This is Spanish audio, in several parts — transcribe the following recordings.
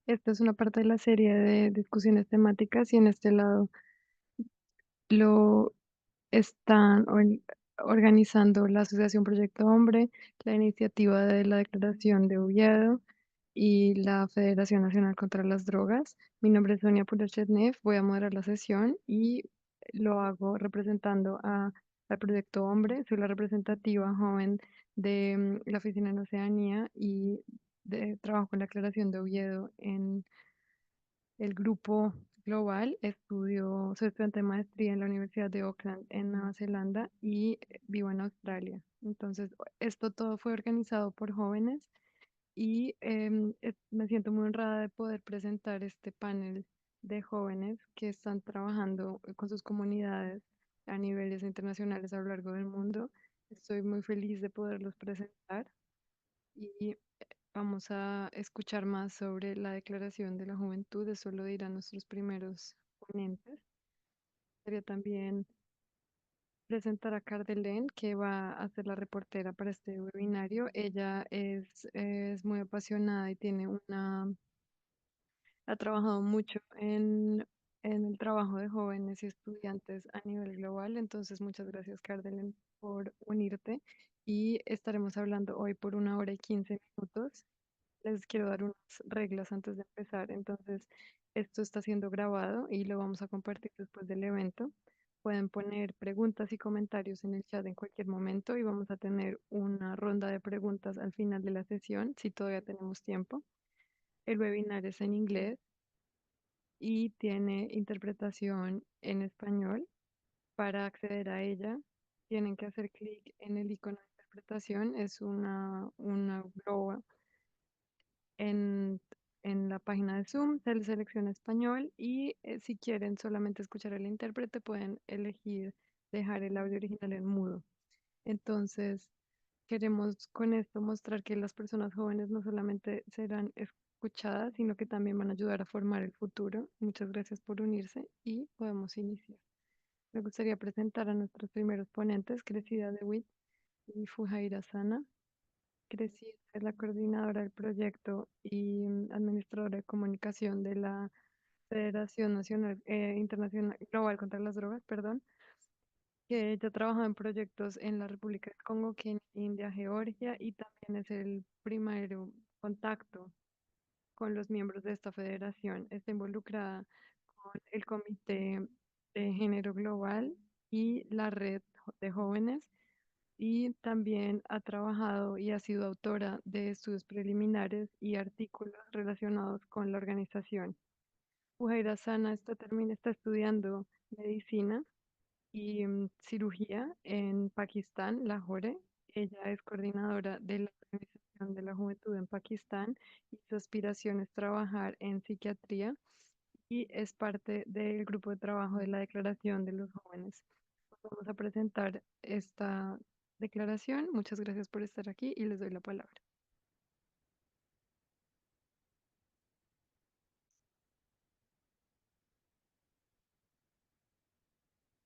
Esta es una parte de la serie de discusiones temáticas y en este lado lo están organizando la Asociación Proyecto Hombre, la iniciativa de la Declaración de Oviedo y la Federación Nacional contra las Drogas. Mi nombre es Sonia Pulachetnev, voy a moderar la sesión y lo hago representando al Proyecto Hombre. Soy la representativa joven de la Oficina en Oceanía y trabajo en la Declaración de Oviedo en el grupo global. Soy estudiante de maestría en la Universidad de Auckland en Nueva Zelanda y vivo en Australia. Entonces, esto todo fue organizado por jóvenes y me siento muy honrada de poder presentar este panel de jóvenes que están trabajando con sus comunidades a niveles internacionales a lo largo del mundo. Estoy muy feliz de poderlos presentar y vamos a escuchar más sobre la Declaración de la Juventud. Eso lo dirán nuestros primeros ponentes. Quería también presentar a Cardelén, que va a ser la reportera para este webinario. Ella es muy apasionada y ha trabajado mucho en el trabajo de jóvenes y estudiantes a nivel global. Entonces, muchas gracias, Cardelén, por unirte. Y estaremos hablando hoy por 1 hora y 15 minutos. Les quiero dar unas reglas antes de empezar. Entonces, esto está siendo grabado y lo vamos a compartir después del evento. Pueden poner preguntas y comentarios en el chat en cualquier momento y vamos a tener una ronda de preguntas al final de la sesión, si todavía tenemos tiempo. El webinar es en inglés y tiene interpretación en español. Para acceder a ella, tienen que hacer clic en el icono de interpretación. Es una globo en, en la página de Zoom, se les selecciona español y si quieren solamente escuchar al intérprete, pueden elegir dejar el audio original en mudo. Entonces, queremos con esto mostrar que las personas jóvenes no solamente serán escuchadas, sino que también van a ayudar a formar el futuro. Muchas gracias por unirse y podemos iniciar. Me gustaría presentar a nuestros primeros ponentes, Crecida de Witt y Fujaira Sana. Crecida es la coordinadora del proyecto y administradora de comunicación de la Federación Nacional Internacional Global contra las Drogas, perdón, que ella trabaja en proyectos en la República del Congo, Kenia, India, Georgia y también es el primero contacto con los miembros de esta federación. Está involucrada con el Comité de Género Global y la Red de Jóvenes y también ha trabajado y ha sido autora de estudios preliminares y artículos relacionados con la organización. Fujairah Sana está estudiando medicina y cirugía en Pakistán, Lahore. Ella es coordinadora de la Organización de la Juventud en Pakistán y su aspiración es trabajar en psiquiatría y es parte del grupo de trabajo de la Declaración de los Jóvenes. Vamos a presentar esta declaración. Muchas gracias por estar aquí y les doy la palabra.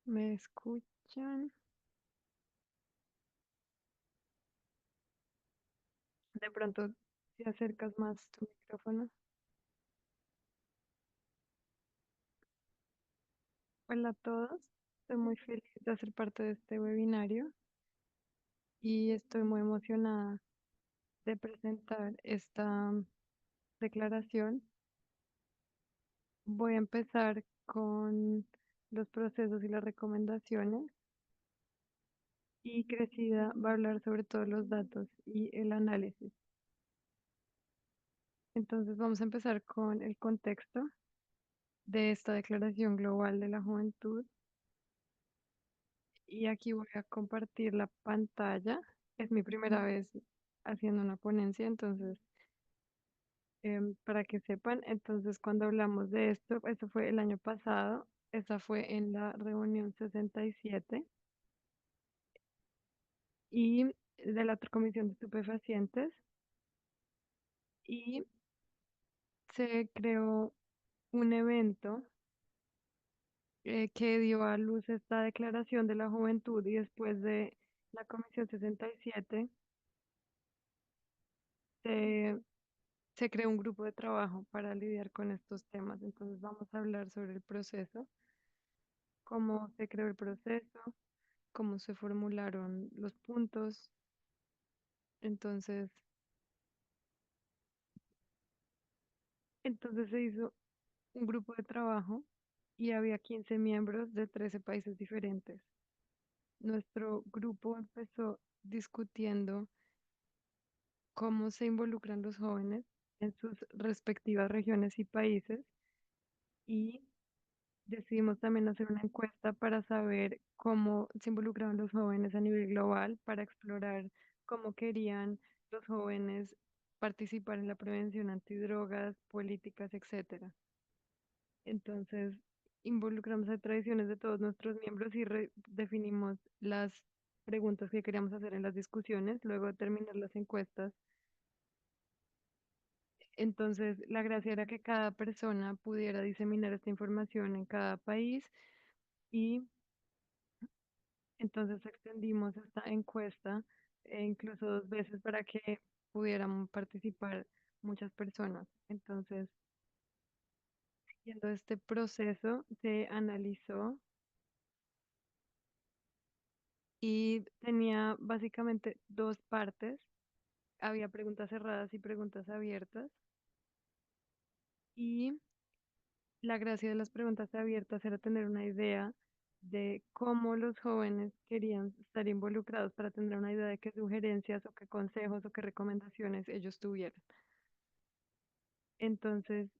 ¿Me escuchan? De pronto, si acercas más tu micrófono. Hola a todos. Estoy muy feliz de hacer parte de este webinario y estoy muy emocionada de presentar esta declaración. Voy a empezar con los procesos y las recomendaciones y Crecida va a hablar sobre todos los datos y el análisis. Entonces vamos a empezar con el contexto de esta Declaración Global de la Juventud y aquí voy a compartir la pantalla. Es mi primera vez haciendo una ponencia, entonces para que sepan, entonces cuando hablamos de esto fue el año pasado, esa fue en la reunión 67 y de la Comisión de Estupefacientes y se creó un evento que dio a luz esta Declaración de la Juventud y después de la Comisión 67 se se creó un grupo de trabajo para lidiar con estos temas. Entonces vamos a hablar sobre el proceso, cómo se creó el proceso, cómo se formularon los puntos. Entonces, entonces se hizo un grupo de trabajo y había 15 miembros de 13 países diferentes. Nuestro grupo empezó discutiendo cómo se involucran los jóvenes en sus respectivas regiones y países y decidimos también hacer una encuesta para saber cómo se involucraban los jóvenes a nivel global, para explorar cómo querían los jóvenes participar en la prevención antidrogas, políticas, etcétera. Entonces, involucramos a tradiciones de todos nuestros miembros y definimos las preguntas que queríamos hacer en las discusiones, luego de terminar las encuestas. Entonces, la gracia era que cada persona pudiera diseminar esta información en cada país y entonces extendimos esta encuesta incluso 2 veces para que pudieran participar muchas personas. Entonces, siguiendo este proceso, se analizó y tenía básicamente dos partes. Había preguntas cerradas y preguntas abiertas. Y la gracia de las preguntas abiertas era tener una idea de cómo los jóvenes querían estar involucrados para tener una idea de qué sugerencias o qué consejos o qué recomendaciones ellos tuvieran. Entonces,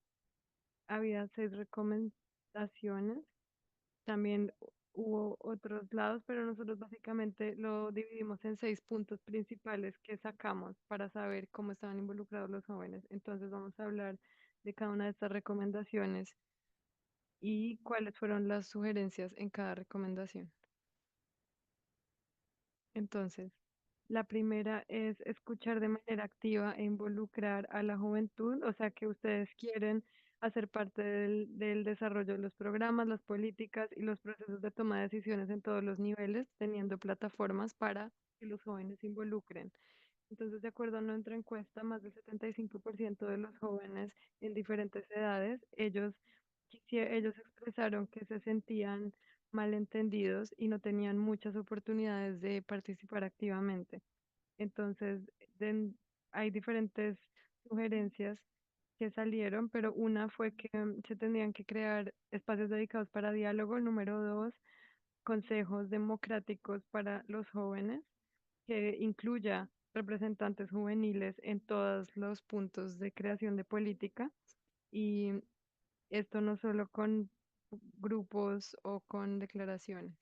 había 6 recomendaciones. También hubo otros lados, pero nosotros básicamente lo dividimos en 6 puntos principales que sacamos para saber cómo estaban involucrados los jóvenes. Entonces vamos a hablar de cada una de estas recomendaciones y cuáles fueron las sugerencias en cada recomendación. Entonces, la primera es escuchar de manera activa e involucrar a la juventud, o sea que ustedes quieren hacer parte del desarrollo de los programas, las políticas y los procesos de toma de decisiones en todos los niveles, teniendo plataformas para que los jóvenes se involucren. Entonces, de acuerdo a nuestra encuesta, más del 75% de los jóvenes en diferentes edades, ellos expresaron que se sentían malentendidos y no tenían muchas oportunidades de participar activamente. Entonces, den- hay diferentes sugerencias que salieron, pero una fue que se tendrían que crear espacios dedicados para diálogo. Número dos, consejos democráticos para los jóvenes que incluya representantes juveniles en todos los puntos de creación de política y esto no solo con grupos o con declaraciones.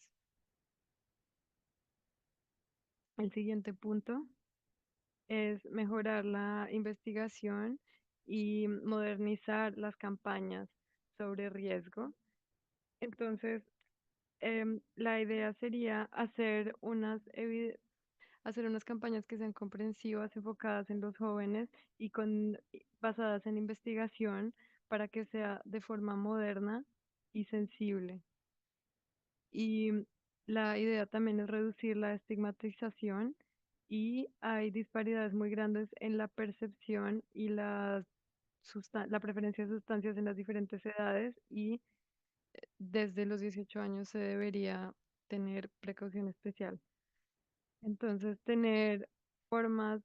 El siguiente punto es mejorar la investigación y modernizar las campañas sobre riesgo. Entonces, la idea sería hacer unas campañas que sean comprensivas, enfocadas en los jóvenes basadas en investigación para que sea de forma moderna y sensible. Y la idea también es reducir la estigmatización y hay disparidades muy grandes en la percepción y la preferencia de sustancias en las diferentes edades y desde los 18 años se debería tener precaución especial. Entonces, tener formas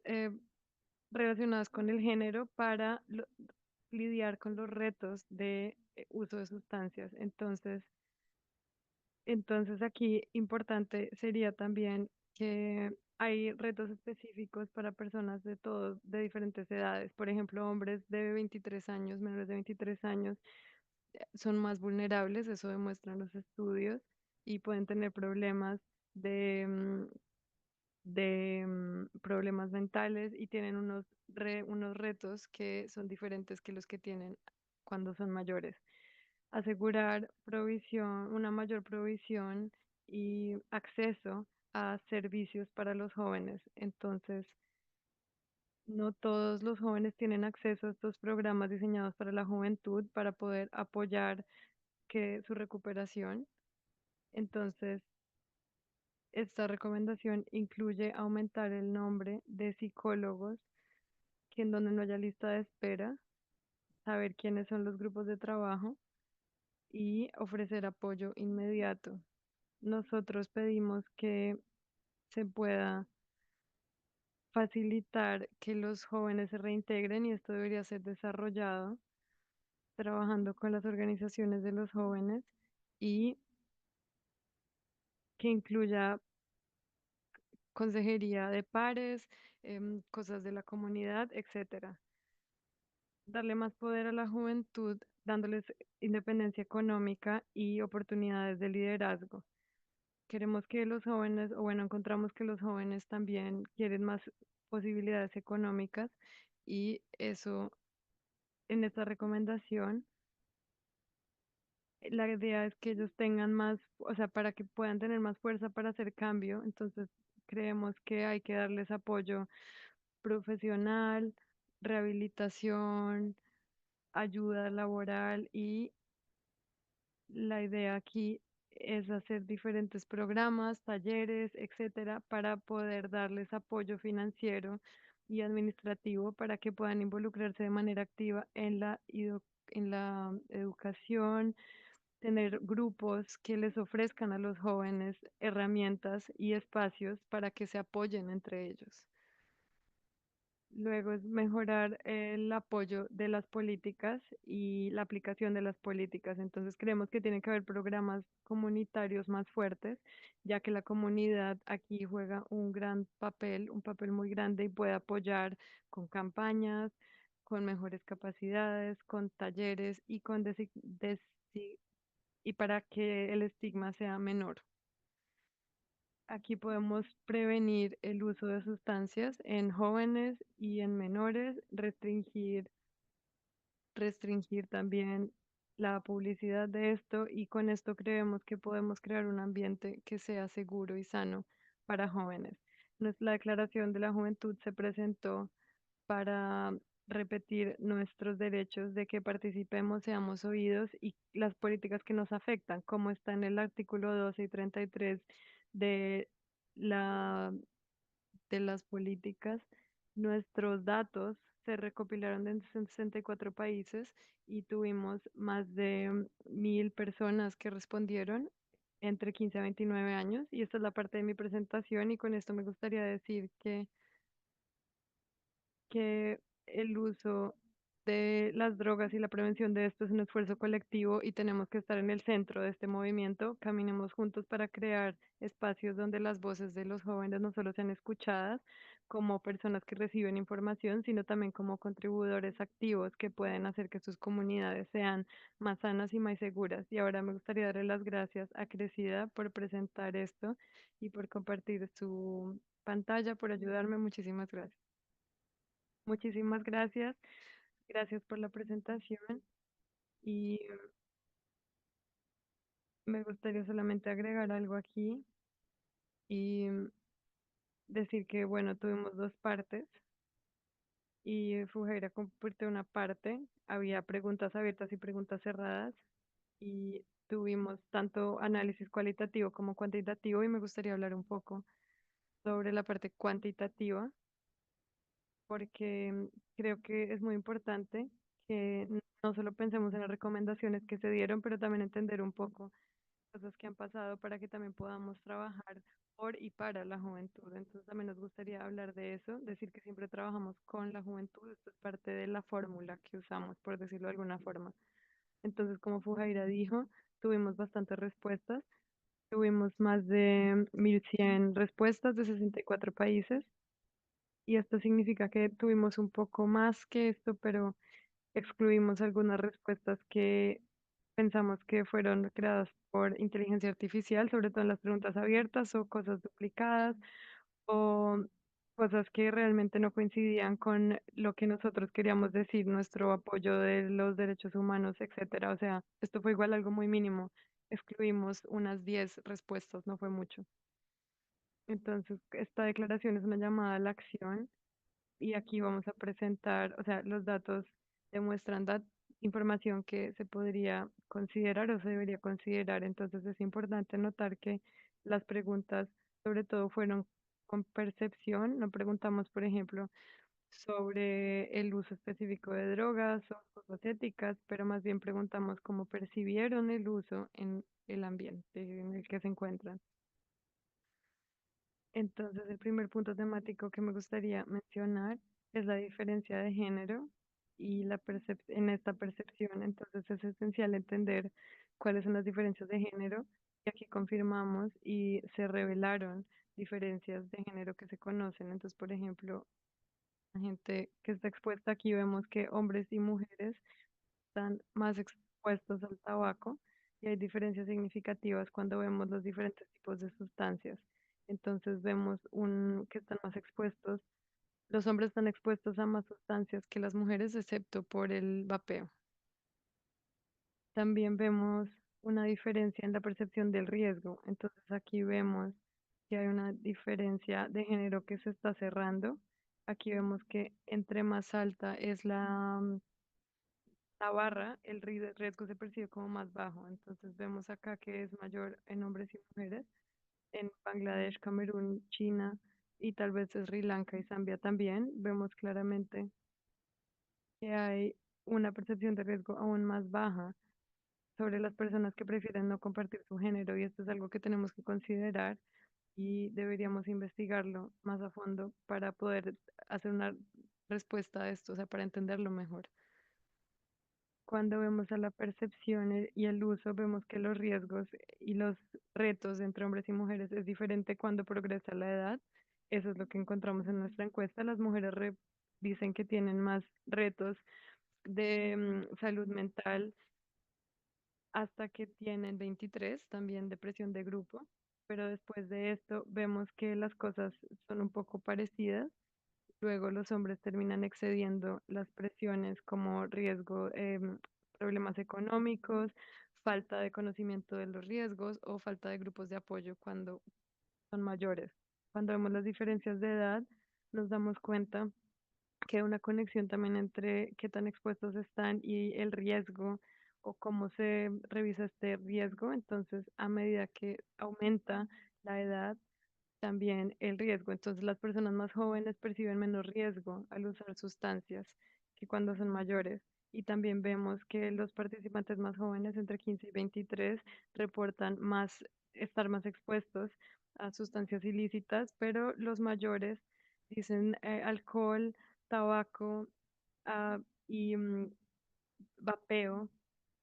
relacionadas con el género para lidiar con los retos de uso de sustancias. Entonces aquí importante sería también que hay retos específicos para personas de diferentes edades. Por ejemplo, hombres de 23 años, menores de 23 años, son más vulnerables, eso demuestran los estudios, y pueden tener problemas de, problemas mentales y tienen unos retos que son diferentes que los que tienen cuando son mayores. Asegurar una mayor provisión y acceso a servicios para los jóvenes. Entonces, no todos los jóvenes tienen acceso a estos programas diseñados para la juventud para poder apoyar su recuperación. Entonces, esta recomendación incluye aumentar el nombre de psicólogos que en donde no haya lista de espera, saber quiénes son los grupos de trabajo y ofrecer apoyo inmediato. Nosotros pedimos que se pueda facilitar que los jóvenes se reintegren y esto debería ser desarrollado trabajando con las organizaciones de los jóvenes y que incluya consejería de pares, cosas de la comunidad, etcétera. Darle más poder a la juventud, dándoles independencia económica y oportunidades de liderazgo. Queremos que los jóvenes, o bueno, encontramos que los jóvenes también quieren más posibilidades económicas y eso en esta recomendación, la idea es que ellos tengan más, o sea, para que puedan tener más fuerza para hacer cambio. Entonces, creemos que hay que darles apoyo profesional, rehabilitación, ayuda laboral y la idea aquí es hacer diferentes programas, talleres, etcétera, para poder darles apoyo financiero y administrativo para que puedan involucrarse de manera activa en en la educación, tener grupos que les ofrezcan a los jóvenes herramientas y espacios para que se apoyen entre ellos. Luego es mejorar el apoyo de las políticas y la aplicación de las políticas. Entonces creemos que tiene que haber programas comunitarios más fuertes, ya que la comunidad aquí juega un gran papel, un papel muy grande y puede apoyar con campañas, con mejores capacidades, con talleres y y para que el estigma sea menor. Aquí podemos prevenir el uso de sustancias en jóvenes y en menores, restringir también la publicidad de esto y con esto creemos que podemos crear un ambiente que sea seguro y sano para jóvenes. La Declaración de la Juventud se presentó para repetir nuestros derechos de que participemos, seamos oídos y las políticas que nos afectan, como está en el artículo 12 y 33 de la de las políticas. Nuestros datos se recopilaron en 64 países y tuvimos más de 1000 personas que respondieron entre 15 a 29 años. Y esta es la parte de mi presentación y con esto me gustaría decir que el uso de las drogas y la prevención de esto es un esfuerzo colectivo y tenemos que estar en el centro de este movimiento. Caminemos juntos para crear espacios donde las voces de los jóvenes no solo sean escuchadas como personas que reciben información, sino también como contribuidores activos que pueden hacer que sus comunidades sean más sanas y más seguras. Y ahora me gustaría darle las gracias a Crecida por presentar esto y por compartir su pantalla, por ayudarme. Muchísimas gracias. Muchísimas gracias. Gracias por la presentación y me gustaría solamente agregar algo aquí y decir que, bueno, tuvimos dos partes y Fujaira compartió una parte, había preguntas abiertas y preguntas cerradas y tuvimos tanto análisis cualitativo como cuantitativo y me gustaría hablar un poco sobre la parte cuantitativa porque creo que es muy importante que no solo pensemos en las recomendaciones que se dieron, pero también entender un poco cosas que han pasado para que también podamos trabajar por y para la juventud. Entonces también nos gustaría hablar de eso, decir que siempre trabajamos con la juventud, esto es parte de la fórmula que usamos, por decirlo de alguna forma. Entonces, como Fujaira dijo, tuvimos bastantes respuestas, tuvimos más de 1100 respuestas de 64 países y esto significa que tuvimos un poco más que esto, pero excluimos algunas respuestas que pensamos que fueron creadas por inteligencia artificial, sobre todo en las preguntas abiertas o cosas duplicadas o cosas que realmente no coincidían con lo que nosotros queríamos decir, nuestro apoyo de los derechos humanos, etcétera. O sea, esto fue igual algo muy mínimo. Excluimos unas 10 respuestas, no fue mucho. Entonces, esta declaración es una llamada a la acción y aquí vamos a presentar, o sea, los datos demuestran información que se podría considerar o se debería considerar. Entonces es importante notar que las preguntas sobre todo fueron con percepción. No preguntamos, por ejemplo, sobre el uso específico de drogas o cosas éticas, pero más bien preguntamos cómo percibieron el uso en el ambiente en el que se encuentran. Entonces, el primer punto temático que me gustaría mencionar es la diferencia de género y en esta percepción. Entonces, es esencial entender cuáles son las diferencias de género y aquí confirmamos y se revelaron diferencias de género que se conocen. Entonces, por ejemplo, la gente que está expuesta aquí vemos que hombres y mujeres están más expuestos al tabaco y hay diferencias significativas cuando vemos los diferentes tipos de sustancias. Entonces vemos que están más expuestos, los hombres están expuestos a más sustancias que las mujeres, excepto por el vapeo. También vemos una diferencia en la percepción del riesgo. Entonces aquí vemos que hay una diferencia de género que se está cerrando. Aquí vemos que entre más alta es la barra, el riesgo se percibe como más bajo. Entonces vemos acá que es mayor en hombres y mujeres. En Bangladesh, Camerún, China y tal vez Sri Lanka y Zambia también, vemos claramente que hay una percepción de riesgo aún más baja sobre las personas que prefieren no compartir su género y esto es algo que tenemos que considerar y deberíamos investigarlo más a fondo para poder hacer una respuesta a esto, o sea, para entenderlo mejor. Cuando vemos a la percepción y el uso, vemos que los riesgos y los retos entre hombres y mujeres es diferente cuando progresa la edad. Eso es lo que encontramos en nuestra encuesta. Las mujeres dicen que tienen más retos de salud mental hasta que tienen 23, también depresión de grupo. Pero después de esto vemos que las cosas son un poco parecidas. Luego los hombres terminan excediendo las presiones como riesgo, problemas económicos, falta de conocimiento de los riesgos o falta de grupos de apoyo cuando son mayores. Cuando vemos las diferencias de edad, nos damos cuenta que hay una conexión también entre qué tan expuestos están y el riesgo o cómo se revisa este riesgo. Entonces, a medida que aumenta la edad, también el riesgo. Entonces, las personas más jóvenes perciben menos riesgo al usar sustancias que cuando son mayores. Y también vemos que los participantes más jóvenes, entre 15 y 23, reportan estar más expuestos a sustancias ilícitas, pero los mayores dicen alcohol, tabaco, ah, y vapeo.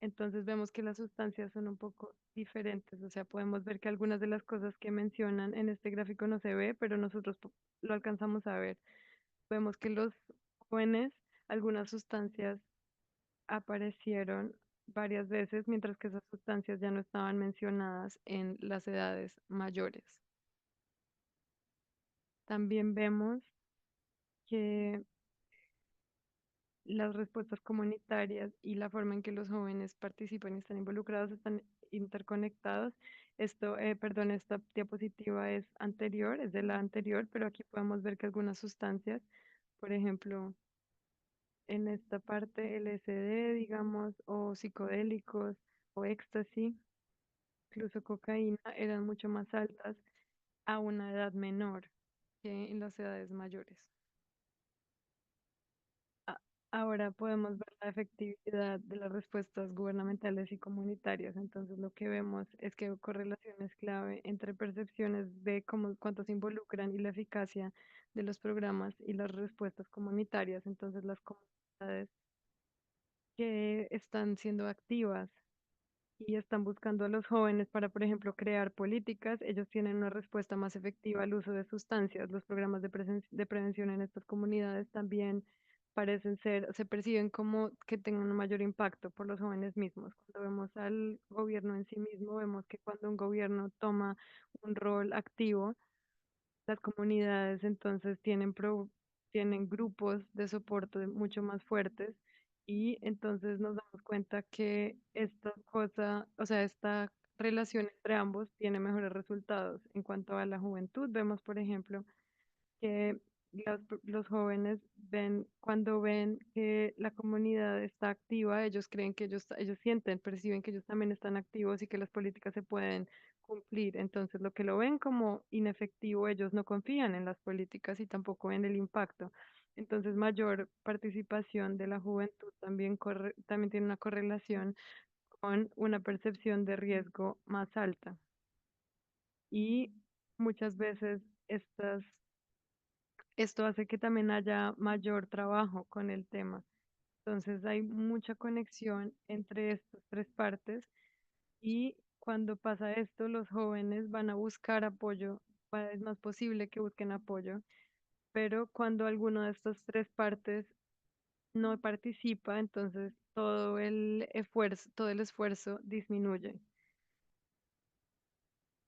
Entonces vemos que las sustancias son un poco diferentes, o sea, podemos ver que algunas de las cosas que mencionan en este gráfico no se ve, pero nosotros lo alcanzamos a ver. Vemos que los jóvenes, algunas sustancias aparecieron varias veces, mientras que esas sustancias ya no estaban mencionadas en las edades mayores. También vemos que las respuestas comunitarias y la forma en que los jóvenes participan y están involucrados están interconectados. Perdón, esta diapositiva es anterior, es de la anterior, pero aquí podemos ver que algunas sustancias, por ejemplo, en esta parte LSD, digamos, o psicodélicos o éxtasis, incluso cocaína, eran mucho más altas a una edad menor que en las edades mayores. A- Ahora podemos ver la efectividad de las respuestas gubernamentales y comunitarias. Entonces, lo que vemos es que hay correlaciones clave entre percepciones de cuánto se involucran y la eficacia de los programas y las respuestas comunitarias. Entonces, las comunidades que están siendo activas y están buscando a los jóvenes para, por ejemplo, crear políticas, ellos tienen una respuesta más efectiva al uso de sustancias. Los programas de prevención en estas comunidades también se perciben como que tengan un mayor impacto por los jóvenes mismos. Cuando vemos al gobierno en sí mismo, vemos que cuando un gobierno toma un rol activo, las comunidades entonces tienen grupos de soporte mucho más fuertes y entonces nos damos cuenta que esta cosa, o sea, esta relación entre ambos tiene mejores resultados. En cuanto a la juventud, vemos, por ejemplo, que los jóvenes cuando ven que la comunidad está activa, ellos creen que ellos sienten, perciben que ellos también están activos y que las políticas se pueden cumplir. Entonces, lo que lo ven como inefectivo, ellos no confían en las políticas y tampoco en el impacto. Entonces, mayor participación de la juventud también, también tiene una correlación con una percepción de riesgo más alta. Y muchas veces esto hace que también haya mayor trabajo con el tema. Entonces, hay mucha conexión entre estas tres partes y cuando pasa esto, los jóvenes van a buscar apoyo, es más posible que busquen apoyo, pero cuando alguno de estas tres partes no participa, entonces todo el esfuerzo disminuye.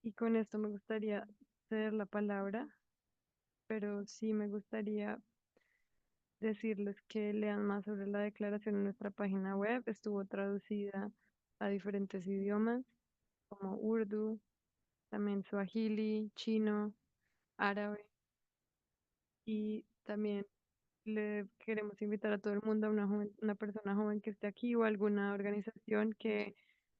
Y con esto me gustaría ceder la palabra, pero sí me gustaría decirles que lean más sobre la declaración en nuestra página web. Estuvo traducida a diferentes idiomas como Urdu, también Swahili, chino, árabe y también le queremos invitar a todo el mundo, a una persona joven que esté aquí o alguna organización que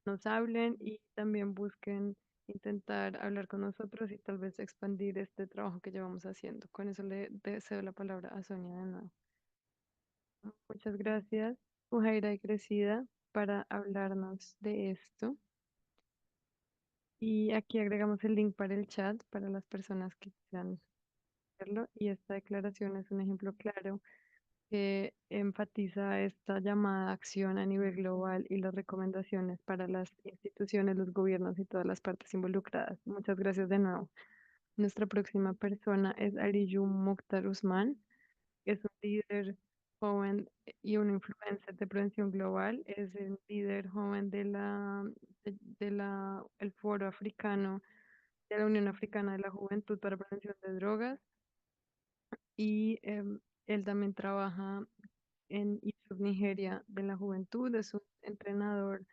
nos hablen y también busquen intentar hablar con nosotros y tal vez expandir este trabajo que llevamos haciendo. Con eso le cedo la palabra a Sonia de nuevo. Muchas gracias, Ujaira y Crecida, para hablarnos de esto. Y aquí agregamos el link para el chat para las personas que quieran verlo. Y esta declaración es un ejemplo claro que enfatiza esta llamada a acción a nivel global y las recomendaciones para las instituciones, los gobiernos y todas las partes involucradas. Muchas gracias de nuevo. Nuestra próxima persona es Aliyu Mukhtar Usman. Es un líder joven y un influencer de prevención global. Es el líder joven de el Foro Africano, de la Unión Africana de la Juventud para Prevención de Drogas. Y él también trabaja en ISUF Nigeria de la Juventud. Es un entrenador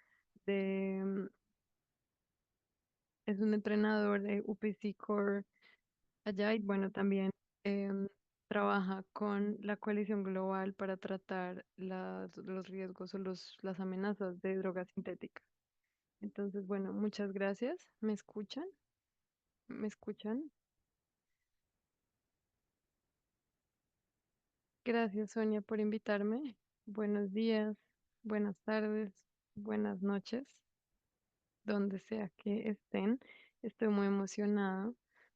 es un entrenador de UPC Core allá y bueno, también em, trabaja con la Coalición Global para tratar los riesgos o las amenazas de drogas sintéticas. Entonces, bueno, muchas gracias. ¿Me escuchan? ¿Me escuchan? Gracias, Sonia, por invitarme. Buenos días, buenas tardes, buenas noches, donde sea que estén. Estoy muy emocionada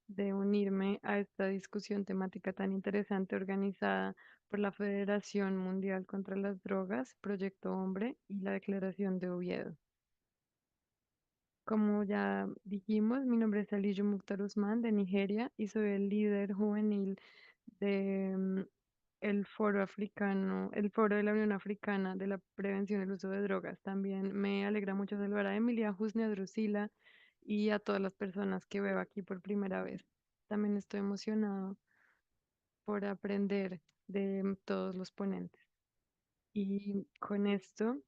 de unirme a esta discusión temática tan interesante organizada por la Federación Mundial contra las Drogas, Proyecto Hombre y la Declaración de Oviedo. Como ya dijimos, mi nombre es Aliyu Mukhtar Usman de Nigeria y soy el líder juvenil de el Foro Africano, el Foro de la Unión Africana de la Prevención del Uso de Drogas. También me alegra mucho saludar a Emilia Husnia Drusila y a todas las personas que veo aquí por primera vez. También estoy emocionado por aprender de todos los ponentes. Y con esto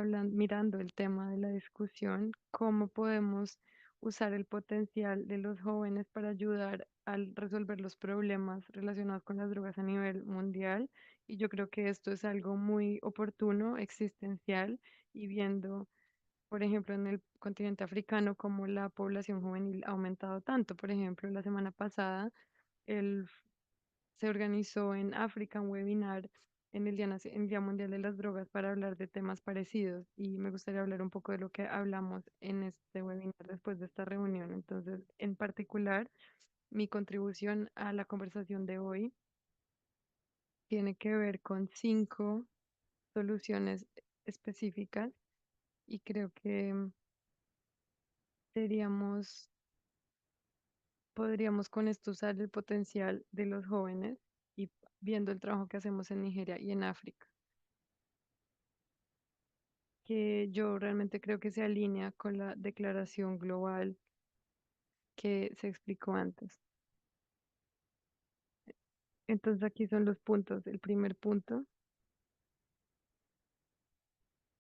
mirando el tema de la discusión, cómo podemos usar el potencial de los jóvenes para ayudar a resolver los problemas relacionados con las drogas a nivel mundial. Y yo creo que esto es algo muy oportuno, existencial, y viendo, por ejemplo, en el continente africano, cómo la población juvenil ha aumentado tanto. Por ejemplo, la semana pasada, el se organizó en África un webinar en el Día Mundial de las Drogas para hablar de temas parecidos y me gustaría hablar un poco de lo que hablamos en este webinar después de esta reunión. Entonces, en particular, mi contribución a la conversación de hoy tiene que ver con 5 soluciones específicas y creo que seríamos, podríamos con esto usar el potencial de los jóvenes y viendo el trabajo que hacemos en Nigeria y en África, que yo realmente creo que se alinea con la declaración global que se explicó antes. Entonces aquí son los puntos. El primer punto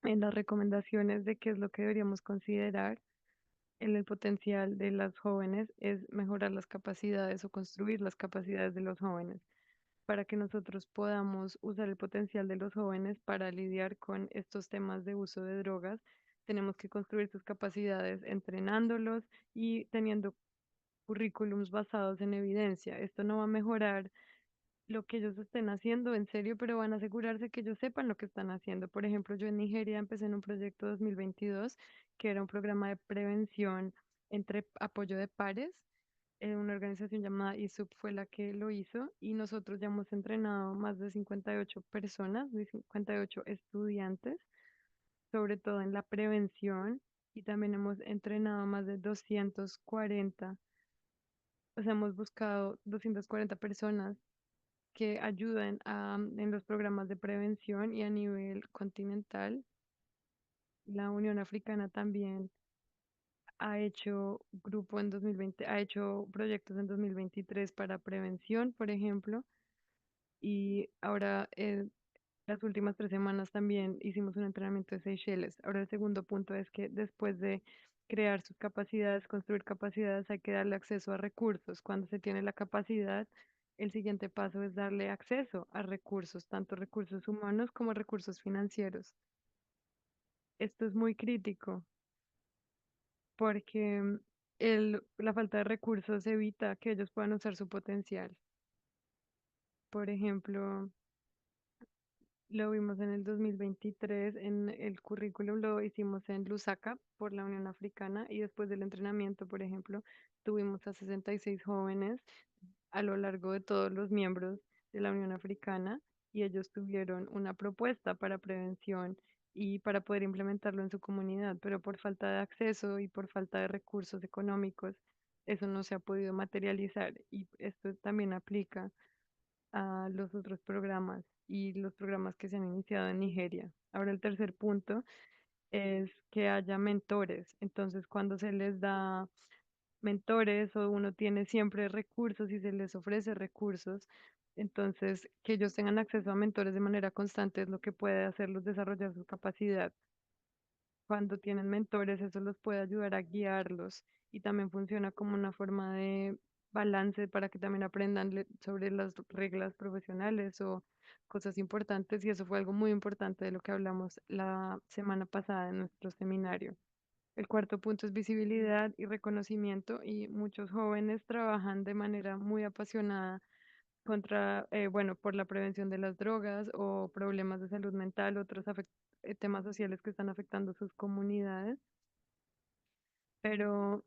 en las recomendaciones de qué es lo que deberíamos considerar en el potencial de las jóvenes es mejorar las capacidades o construir las capacidades de los jóvenes para que nosotros podamos usar el potencial de los jóvenes para lidiar con estos temas de uso de drogas. Tenemos que construir sus capacidades entrenándolos y teniendo currículums basados en evidencia. Esto no va a mejorar lo que ellos estén haciendo en serio, pero van a asegurarse que ellos sepan lo que están haciendo. Por ejemplo, yo en Nigeria empecé en un proyecto 2022 que era un programa de prevención entre apoyo de pares. Una organización llamada ISUP fue la que lo hizo y nosotros ya hemos entrenado más de 58 personas, de 58 estudiantes, sobre todo en la prevención, y también hemos entrenado más de 240, o sea, hemos buscado 240 personas que ayuden en los programas de prevención y a nivel continental. La Unión Africana también ha hecho grupo en 2020, ha hecho proyectos en 2023 para prevención, por ejemplo, y ahora las últimas 3 semanas también hicimos un entrenamiento de Seychelles. Ahora el segundo punto es que después de crear sus capacidades, construir capacidades, hay que darle acceso a recursos. Cuando se tiene la capacidad, el siguiente paso es darle acceso a recursos, tanto recursos humanos como recursos financieros. Esto es muy crítico porque la falta de recursos evita que ellos puedan usar su potencial. Por ejemplo, lo vimos en el 2023, en el currículum lo hicimos en Lusaka por la Unión Africana y después del entrenamiento, por ejemplo, tuvimos a 66 jóvenes a lo largo de todos los miembros de la Unión Africana y ellos tuvieron una propuesta para prevención y para poder implementarlo en su comunidad, pero por falta de acceso y por falta de recursos económicos, eso no se ha podido materializar y esto también aplica a los otros programas y los programas que se han iniciado en Nigeria. Ahora el tercer punto es que haya mentores. Entonces, cuando se les da mentores o uno tiene siempre recursos y se les ofrece recursos, entonces que ellos tengan acceso a mentores de manera constante es lo que puede hacerlos desarrollar su capacidad. Cuando tienen mentores, eso los puede ayudar a guiarlos y también funciona como una forma de balance para que también aprendan sobre las reglas profesionales o cosas importantes y eso fue algo muy importante de lo que hablamos la semana pasada en nuestro seminario. El cuarto punto es visibilidad y reconocimiento y muchos jóvenes trabajan de manera muy apasionada bueno, por la prevención de las drogas o problemas de salud mental, otros temas sociales que están afectando sus comunidades, pero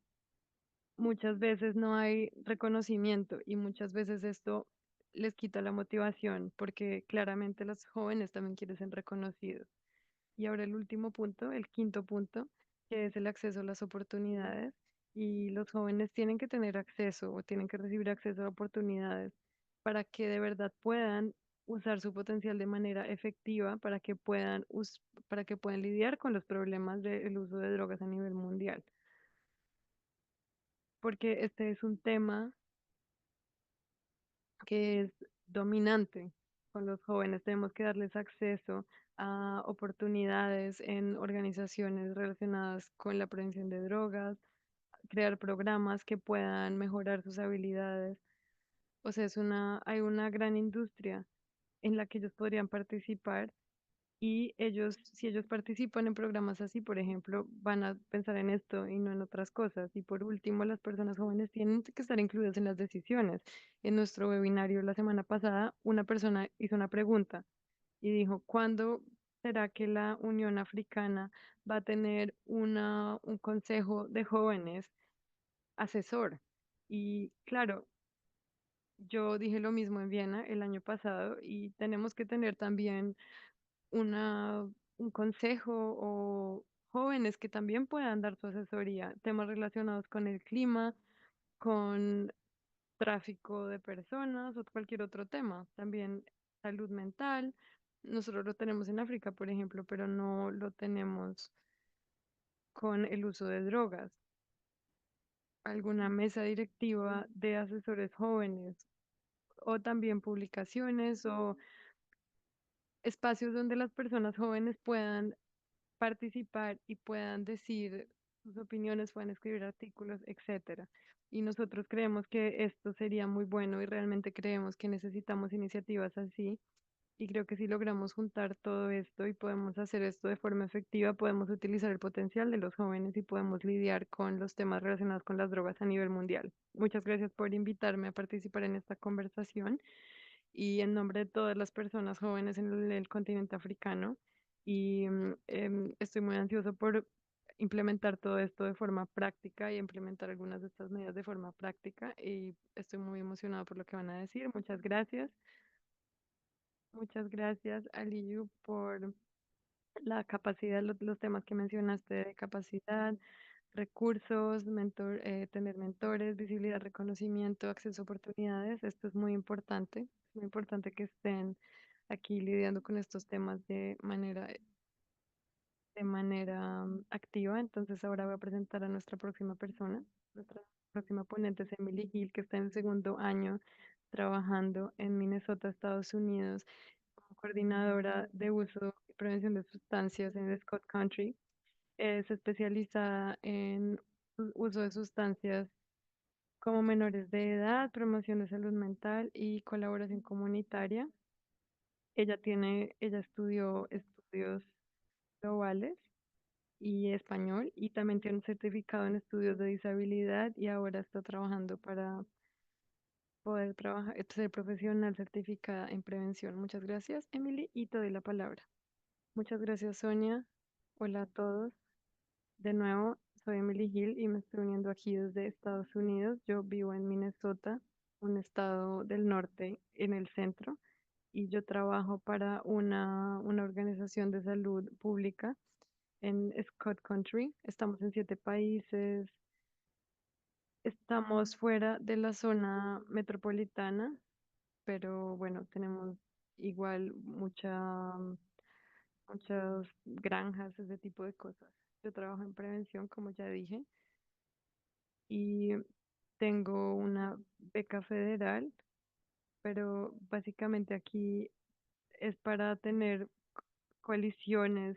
muchas veces no hay reconocimiento y muchas veces esto les quita la motivación porque claramente los jóvenes también quieren ser reconocidos. Y ahora el último punto, el quinto punto, que es el acceso a las oportunidades. Y los jóvenes tienen que tener acceso o tienen que recibir acceso a oportunidades para que de verdad puedan usar su potencial de manera efectiva, para que puedan lidiar con los problemas del uso de drogas a nivel mundial. Porque este es un tema que es dominante con los jóvenes. Tenemos que darles acceso a oportunidades en organizaciones relacionadas con la prevención de drogas, crear programas que puedan mejorar sus habilidades. O sea, hay una gran industria en la que ellos podrían participar y ellos, si ellos participan en programas así, por ejemplo, van a pensar en esto y no en otras cosas. Y por último, las personas jóvenes tienen que estar incluidas en las decisiones. En nuestro webinario la semana pasada, una persona hizo una pregunta y dijo, ¿cuándo será que la Unión Africana va a tener un consejo de jóvenes asesor? Y claro, yo dije lo mismo en Viena el año pasado y tenemos que tener también una, un consejo o jóvenes que también puedan dar su asesoría, temas relacionados con el clima, con tráfico de personas o cualquier otro tema, también salud mental. Nosotros lo tenemos en África, por ejemplo, pero no lo tenemos con el uso de drogas. Alguna mesa directiva de asesores jóvenes o también publicaciones o espacios donde las personas jóvenes puedan participar y puedan decir sus opiniones, puedan escribir artículos, etcétera. Y nosotros creemos que esto sería muy bueno y realmente creemos que necesitamos iniciativas así. Y creo que si logramos juntar todo esto y podemos hacer esto de forma efectiva, podemos utilizar el potencial de los jóvenes y podemos lidiar con los temas relacionados con las drogas a nivel mundial. Muchas gracias por invitarme a participar en esta conversación y en nombre de todas las personas jóvenes en el continente africano. Y estoy muy ansioso por implementar todo esto de forma práctica y implementar algunas de estas medidas de forma práctica. Y estoy muy emocionado por lo que van a decir. Muchas gracias. Muchas gracias, Aliyu, por la capacidad, los temas que mencionaste de capacidad, recursos, tener mentores, visibilidad, reconocimiento, acceso a oportunidades. Esto es muy importante que estén aquí lidiando con estos temas de manera activa. Entonces ahora voy a presentar a nuestra próxima persona. Nuestra próxima ponente es Emily Hill, que está en el segundo año trabajando en Minnesota, Estados Unidos, como coordinadora de uso y prevención de sustancias en el Scott Country. Es especializada en uso de sustancias como menores de edad, promoción de salud mental y colaboración comunitaria. Ella estudió estudios globales y español y también tiene un certificado en estudios de disabilidad y ahora está trabajando para poder trabajar, ser profesional certificada en prevención. Muchas gracias, Emily, y te doy la palabra. Muchas gracias, Sonia. Hola a todos. De nuevo, soy Emily Hill y me estoy uniendo aquí desde Estados Unidos. Yo vivo en Minnesota, un estado del norte en el centro, y yo trabajo para una organización de salud pública en Scott Country. Estamos en 7 países, estamos fuera de la zona metropolitana, pero bueno, tenemos igual muchas granjas, ese tipo de cosas. Yo trabajo en prevención, como ya dije, y tengo una beca federal, pero básicamente aquí es para tener coaliciones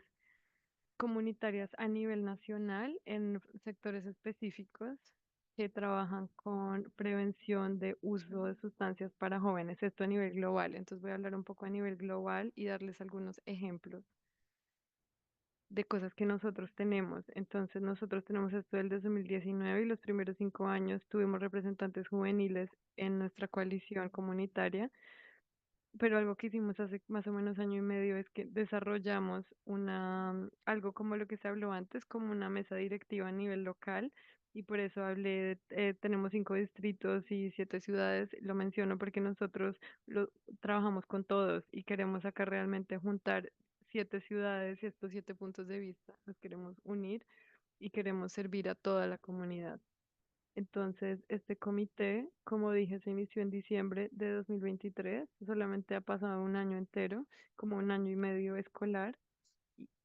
comunitarias a nivel nacional en sectores específicos que trabajan con prevención de uso de sustancias para jóvenes, esto a nivel global. Entonces voy a hablar un poco a nivel global y darles algunos ejemplos de cosas que nosotros tenemos. Entonces nosotros tenemos esto del 2019 y los primeros 5 años tuvimos representantes juveniles en nuestra coalición comunitaria, pero algo que hicimos hace más o menos año y medio es que desarrollamos algo como lo que se habló antes, como una mesa directiva a nivel local. Y por eso tenemos 5 distritos y 7 ciudades. Lo menciono porque nosotros trabajamos con todos y queremos acá realmente juntar 7 ciudades y estos 7 puntos de vista. Los queremos unir y queremos servir a toda la comunidad. Entonces, este comité, como dije, se inició en diciembre de 2023. Solamente ha pasado un año entero, como un año y medio escolar,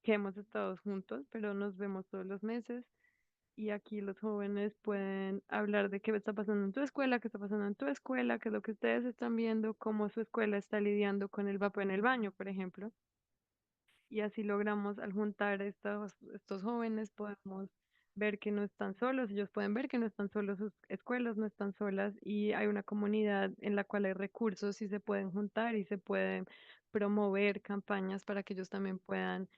que hemos estado juntos, pero nos vemos todos los meses. Y aquí los jóvenes pueden hablar de qué está pasando en tu escuela, qué está pasando en tu escuela, qué es lo que ustedes están viendo, cómo su escuela está lidiando con el vapor en el baño, por ejemplo. Y así logramos, al juntar estos jóvenes, podemos ver que no están solos, ellos pueden ver que no están solos, sus escuelas no están solas y hay una comunidad en la cual hay recursos y se pueden juntar y se pueden promover campañas para que ellos también puedan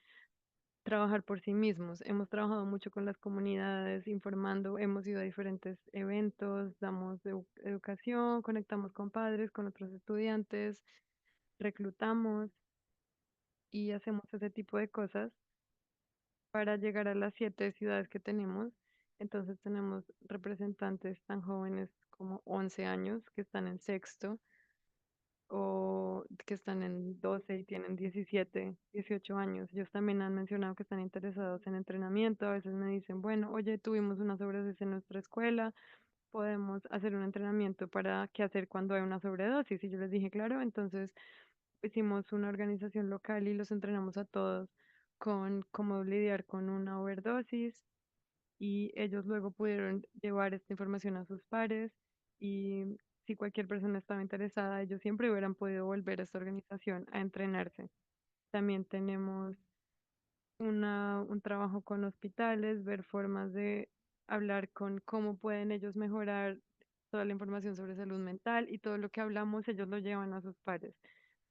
trabajar por sí mismos. Hemos trabajado mucho con las comunidades, informando, hemos ido a diferentes eventos, damos educación, conectamos con padres, con otros estudiantes, reclutamos y hacemos ese tipo de cosas para llegar a las 7 ciudades que tenemos. Entonces tenemos representantes tan jóvenes como 11 años que están en sexto o que están en 12 y tienen 17, 18 años. Ellos también han mencionado que están interesados en entrenamiento. A veces me dicen, bueno, oye, tuvimos una sobredosis en nuestra escuela, podemos hacer un entrenamiento para qué hacer cuando hay una sobredosis. Y yo les dije, claro, entonces hicimos una organización local y los entrenamos a todos con cómo lidiar con una overdosis y ellos luego pudieron llevar esta información a sus pares y si cualquier persona estaba interesada, ellos siempre hubieran podido volver a esta organización a entrenarse. También tenemos un trabajo con hospitales, ver formas de hablar con cómo pueden ellos mejorar toda la información sobre salud mental y todo lo que hablamos, ellos lo llevan a sus pares.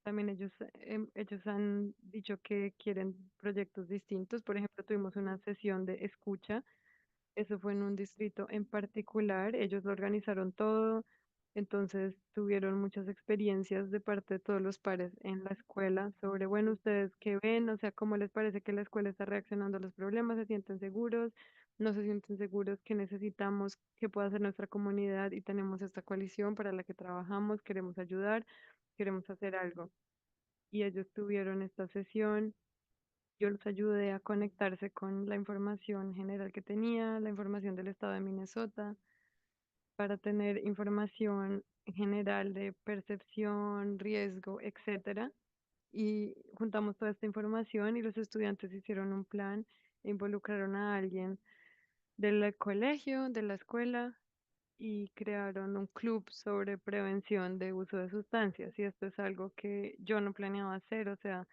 También ellos han dicho que quieren proyectos distintos. Por ejemplo, tuvimos una sesión de escucha. Eso fue en un distrito en particular. Ellos lo organizaron todo. Entonces tuvieron muchas experiencias de parte de todos los pares en la escuela sobre, bueno, ustedes qué ven, o sea, cómo les parece que la escuela está reaccionando a los problemas, se sienten seguros, no se sienten seguros, qué necesitamos, qué puede hacer nuestra comunidad y tenemos esta coalición para la que trabajamos, queremos ayudar, queremos hacer algo. Y ellos tuvieron esta sesión. Yo los ayudé a conectarse con la información general que tenía, la información del estado de Minnesota, para tener información general de percepción, riesgo, etcétera. Y juntamos toda esta información y los estudiantes hicieron un plan e involucraron a alguien del colegio, de la escuela y crearon un club sobre prevención de uso de sustancias. Y esto es algo que yo no planeaba hacer, o sea,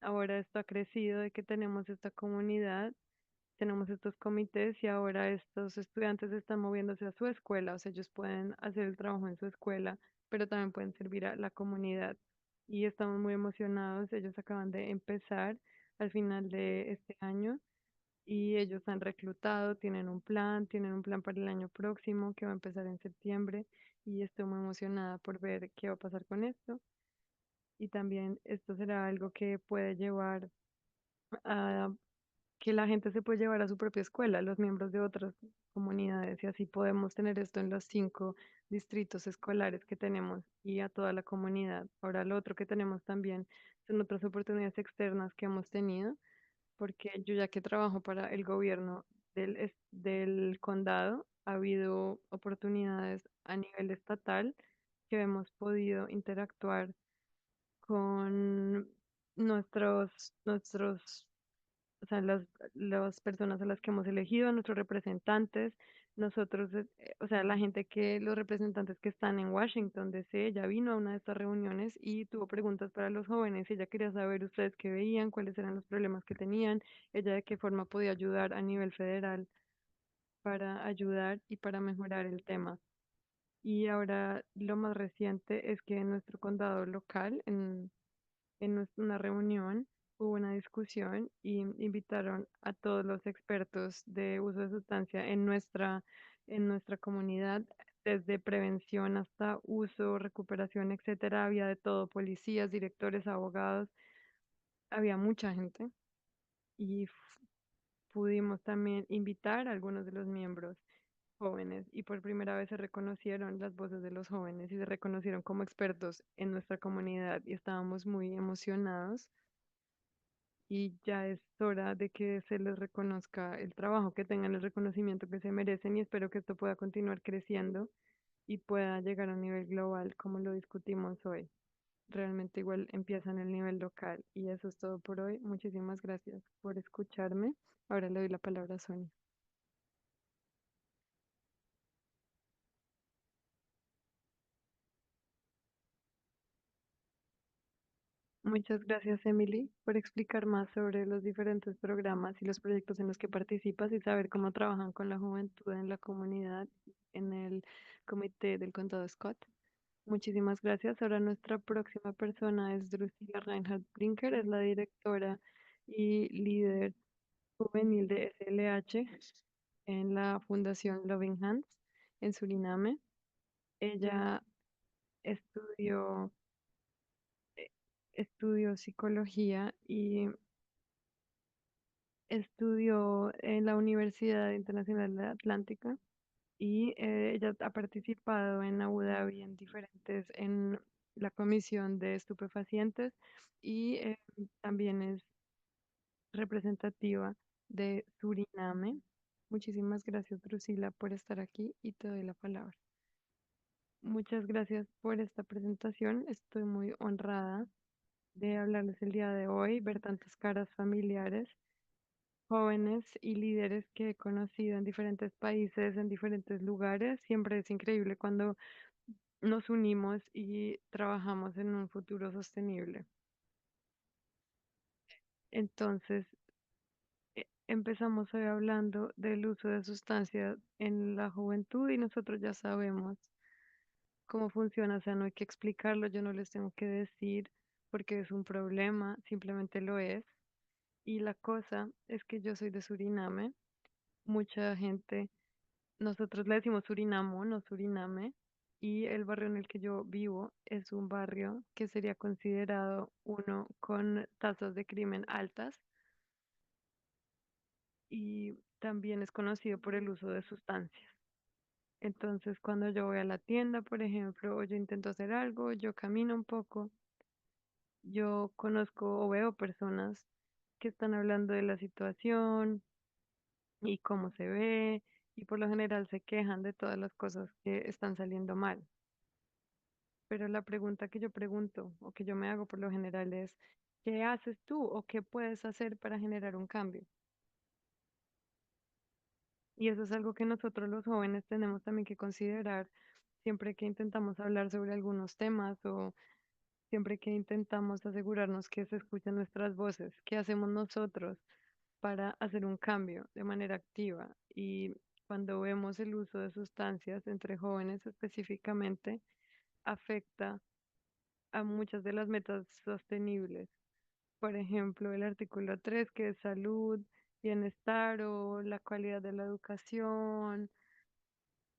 ahora esto ha crecido de que tenemos esta comunidad, tenemos estos comités y ahora estos estudiantes están moviéndose a su escuela, o sea, ellos pueden hacer el trabajo en su escuela, pero también pueden servir a la comunidad. Y estamos muy emocionados, ellos acaban de empezar al final de este año y ellos han reclutado, tienen un plan para el año próximo que va a empezar en septiembre y estoy muy emocionada por ver qué va a pasar con esto. Y también esto será algo que puede llevar a que la gente se puede llevar a su propia escuela, los miembros de otras comunidades, y así podemos tener esto en los 5 distritos escolares que tenemos y a toda la comunidad. Ahora, lo otro que tenemos también son otras oportunidades externas que hemos tenido, porque yo ya que trabajo para el gobierno del condado, ha habido oportunidades a nivel estatal que hemos podido interactuar con nuestros o sea, las personas a las que hemos elegido, nuestros representantes, nosotros, o sea, la gente los representantes que están en Washington, D.C., ella vino a una de estas reuniones y tuvo preguntas para los jóvenes, ella quería saber ustedes qué veían, cuáles eran los problemas que tenían, ella de qué forma podía ayudar a nivel federal para ayudar y para mejorar el tema. Y ahora lo más reciente es que en nuestro condado local, una reunión hubo una discusión y invitaron a todos los expertos de uso de sustancia en nuestra comunidad, desde prevención hasta uso, recuperación, etcétera. Había de todo, policías, directores, abogados, había mucha gente y pudimos también invitar a algunos de los miembros jóvenes y por primera vez se reconocieron las voces de los jóvenes y se reconocieron como expertos en nuestra comunidad y estábamos muy emocionados y ya es hora de que se les reconozca el trabajo, que tengan el reconocimiento que se merecen y espero que esto pueda continuar creciendo y pueda llegar a un nivel global como lo discutimos hoy. Realmente igual empieza en el nivel local y eso es todo por hoy. Muchísimas gracias por escucharme. Ahora le doy la palabra a Sonia. Muchas gracias, Emily, por explicar más sobre los diferentes programas y los proyectos en los que participas y saber cómo trabajan con la juventud en la comunidad, en el comité del condado Scott. Muchísimas gracias. Ahora nuestra próxima persona es Drusila Reinhardt Brinker, es la directora y líder juvenil de SLH en la Fundación Loving Hands en Suriname. Ella estudió, estudió psicología y estudió en la Universidad Internacional de Atlántica y ella ha participado en Abu Dhabi en la Comisión de Estupefacientes y también es representativa de Suriname. Muchísimas gracias, Drusila, por estar aquí y te doy la palabra. Muchas gracias por esta presentación. Estoy muy honrada de hablarles el día de hoy, ver tantas caras familiares, jóvenes y líderes que he conocido en diferentes países, en diferentes lugares. Siempre es increíble cuando nos unimos y trabajamos en un futuro sostenible. Entonces, empezamos hoy hablando del uso de sustancias en la juventud y nosotros ya sabemos cómo funciona, o sea, no hay que explicarlo, yo no les tengo que decir porque es un problema, simplemente lo es. Y la cosa es que yo soy de Suriname, mucha gente, nosotros le decimos Surinamo, no Suriname, y el barrio en el que yo vivo es un barrio que sería considerado uno con tasas de crimen altas y también es conocido por el uso de sustancias. Entonces, cuando yo voy a la tienda, por ejemplo, o yo intento hacer algo, yo camino un poco, yo conozco o veo personas que están hablando de la situación y cómo se ve, y por lo general se quejan de todas las cosas que están saliendo mal. Pero la pregunta que yo pregunto o que yo me hago por lo general es, ¿qué haces tú o qué puedes hacer para generar un cambio? Y eso es algo que nosotros los jóvenes tenemos también que considerar siempre que intentamos hablar sobre algunos temas o siempre que intentamos asegurarnos que se escuchan nuestras voces. ¿Qué hacemos nosotros para hacer un cambio de manera activa? Y cuando vemos el uso de sustancias entre jóvenes específicamente, afecta a muchas de las metas sostenibles. Por ejemplo, el artículo 3 que es salud, bienestar o la calidad de la educación,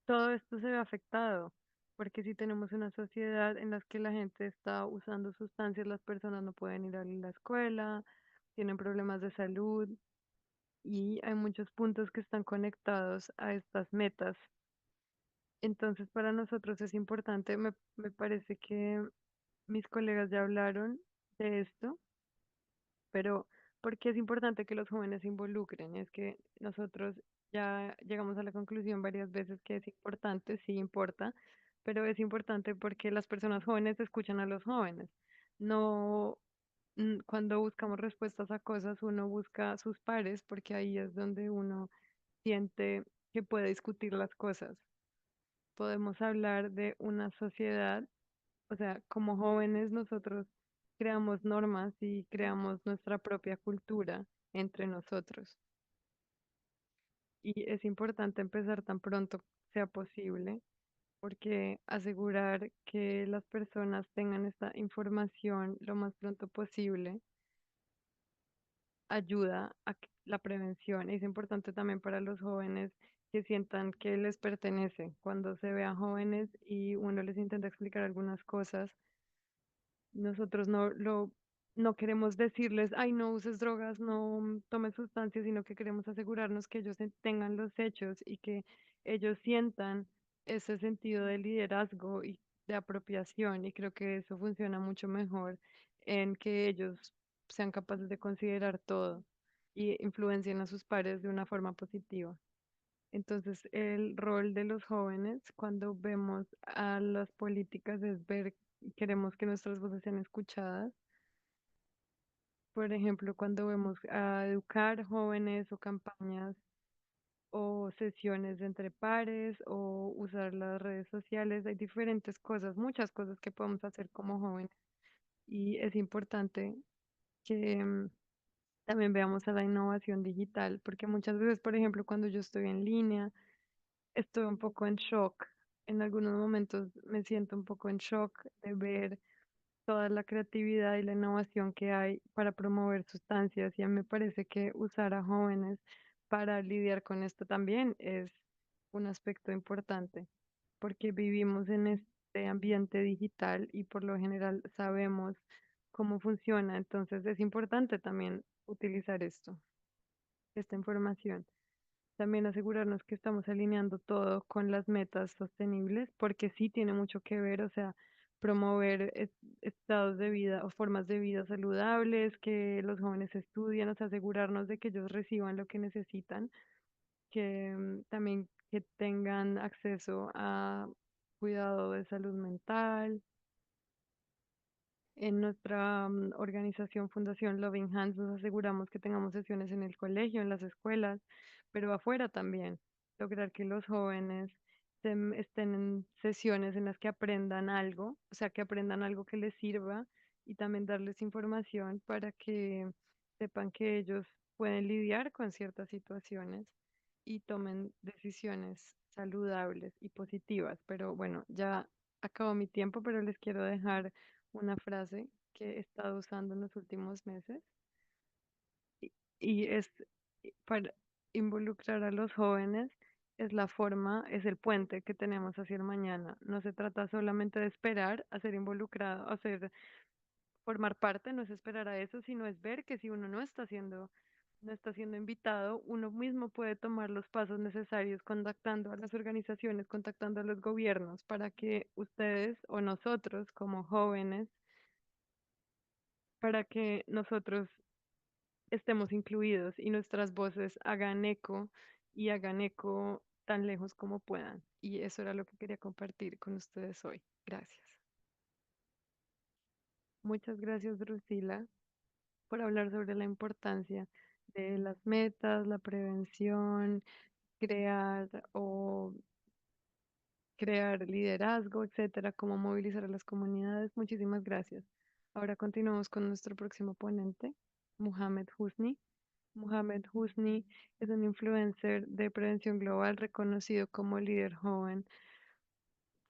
todo esto se ve afectado, porque si tenemos una sociedad en la que la gente está usando sustancias, las personas no pueden ir a la escuela, tienen problemas de salud y hay muchos puntos que están conectados a estas metas. Entonces, para nosotros es importante, me parece que mis colegas ya hablaron de esto, pero ¿por qué es importante que los jóvenes se involucren? Es que nosotros ya llegamos a la conclusión varias veces que es importante, sí importa, pero es importante porque las personas jóvenes escuchan a los jóvenes. No, cuando buscamos respuestas a cosas, uno busca a sus pares porque ahí es donde uno siente que puede discutir las cosas. Podemos hablar de una sociedad, o sea, como jóvenes nosotros creamos normas y creamos nuestra propia cultura entre nosotros. Y es importante empezar tan pronto sea posible, porque asegurar que las personas tengan esta información lo más pronto posible ayuda a la prevención. Es importante también para los jóvenes que sientan que les pertenece. Cuando se vean jóvenes y uno les intenta explicar algunas cosas, nosotros no queremos decirles, ay, no uses drogas, no tomes sustancias, sino que queremos asegurarnos que ellos tengan los hechos y que ellos sientan ese sentido de liderazgo y de apropiación. Y creo que eso funciona mucho mejor en que ellos sean capaces de considerar todo y influencien a sus pares de una forma positiva. Entonces, el rol de los jóvenes cuando vemos a las políticas es ver, queremos que nuestras voces sean escuchadas. Por ejemplo, cuando vemos a educar jóvenes o campañas o sesiones entre pares o usar las redes sociales, hay diferentes cosas, muchas cosas que podemos hacer como jóvenes. Y es importante que también veamos a la innovación digital, porque muchas veces, por ejemplo, cuando yo estoy en línea, estoy un poco en shock. En algunos momentos me siento un poco en shock de ver toda la creatividad y la innovación que hay para promover sustancias y a mí me parece que usar a jóvenes para lidiar con esto también es un aspecto importante porque vivimos en este ambiente digital y por lo general sabemos cómo funciona, entonces es importante también utilizar esto, esta información. También asegurarnos que estamos alineando todo con las metas sostenibles, porque sí tiene mucho que ver, o sea, promover estados de vida o formas de vida saludables, que los jóvenes estudien, o sea, asegurarnos de que ellos reciban lo que necesitan, que también que tengan acceso a cuidado de salud mental. En nuestra organización Fundación Loving Hands nos aseguramos que tengamos sesiones en el colegio, en las escuelas, pero afuera también. Lograr que los jóvenes estén en sesiones en las que aprendan algo, o sea, que aprendan algo que les sirva y también darles información para que sepan que ellos pueden lidiar con ciertas situaciones y tomen decisiones saludables y positivas. Pero bueno, ya acabó mi tiempo, pero les quiero dejar una frase que he estado usando en los últimos meses y es para involucrar a los jóvenes, es la forma, es el puente que tenemos hacia el mañana. No se trata solamente de esperar a ser involucrado, a ser, formar parte, no es esperar a eso, sino es ver que si uno no está siendo invitado, uno mismo puede tomar los pasos necesarios contactando a las organizaciones, contactando a los gobiernos para que ustedes o nosotros como jóvenes, para que nosotros estemos incluidos y nuestras voces hagan eco tan lejos como puedan. Y eso era lo que quería compartir con ustedes hoy. Gracias. Muchas gracias, Drusila, por hablar sobre la importancia de las metas, la prevención, crear o crear liderazgo, etcétera, cómo movilizar a las comunidades. Muchísimas gracias. Ahora continuamos con nuestro próximo ponente, Mohamed Husni. Mohamed Husni es un influencer de prevención global reconocido como líder joven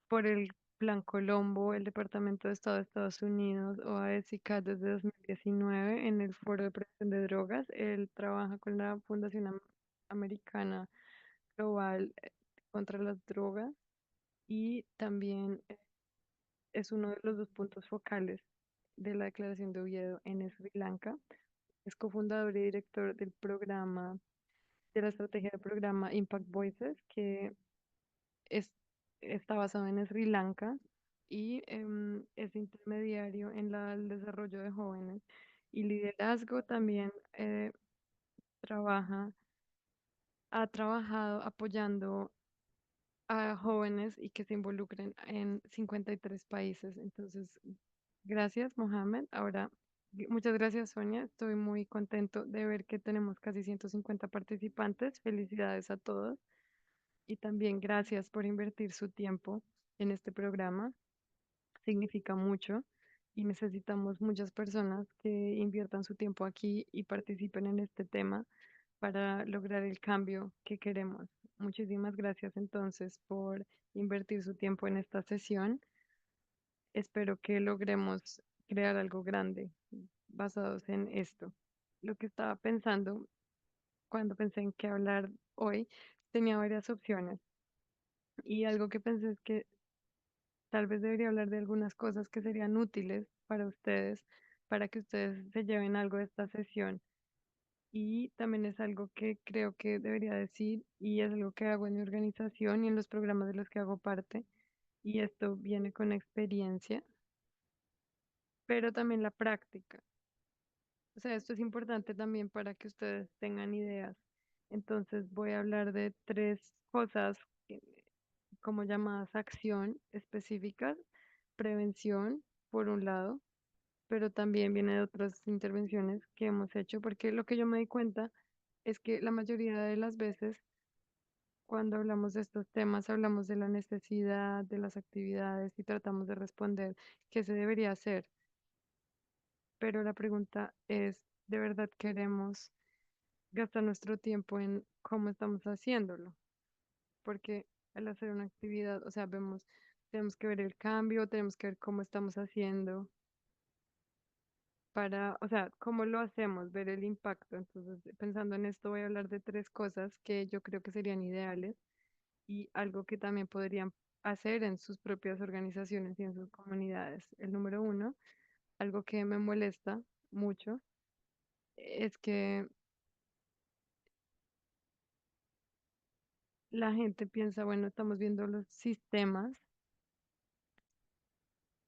por el Plan Colombo, el Departamento de Estado de Estados Unidos, OAS y CAT desde 2019 en el Foro de Prevención de Drogas. Él trabaja con la Fundación Americana Global contra las Drogas y también es uno de los dos puntos focales de la Declaración de Oviedo en Sri Lanka. Es cofundador y director del programa de la estrategia del programa Impact Voices, que es, está basado en Sri Lanka y es intermediario en el desarrollo de jóvenes y liderazgo. También trabaja, ha trabajado apoyando a jóvenes y que se involucren en 53 países. Entonces, gracias, Mohamed. Ahora, muchas gracias, Sonia. Estoy muy contento de ver que tenemos casi 150 participantes. Felicidades a todos. Y también gracias por invertir su tiempo en este programa. Significa mucho y necesitamos muchas personas que inviertan su tiempo aquí y participen en este tema para lograr el cambio que queremos. Muchísimas gracias entonces por invertir su tiempo en esta sesión. Espero que logremos crear algo grande basados en esto. Lo que estaba pensando cuando pensé en qué hablar hoy, tenía varias opciones y algo que pensé es que tal vez debería hablar de algunas cosas que serían útiles para ustedes, para que ustedes se lleven algo de esta sesión. Y también es algo que creo que debería decir y es algo que hago en mi organización y en los programas de los que hago parte. Y esto viene con experiencia, pero también la práctica. O sea, esto es importante también para que ustedes tengan ideas. Entonces voy a hablar de tres cosas como llamadas acción específicas, prevención, por un lado, pero también viene de otras intervenciones que hemos hecho, porque lo que yo me di cuenta es que la mayoría de las veces cuando hablamos de estos temas, hablamos de la necesidad, de las actividades y tratamos de responder qué se debería hacer, pero la pregunta es, ¿de verdad queremos gastar nuestro tiempo en cómo estamos haciéndolo? Porque al hacer una actividad, o sea, tenemos que ver el cambio, tenemos que ver cómo estamos haciendo para, o sea, cómo lo hacemos, ver el impacto. Entonces, pensando en esto, voy a hablar de tres cosas que yo creo que serían ideales y algo que también podrían hacer en sus propias organizaciones y en sus comunidades. El número uno, algo que me molesta mucho, es que la gente piensa, bueno, estamos viendo los sistemas.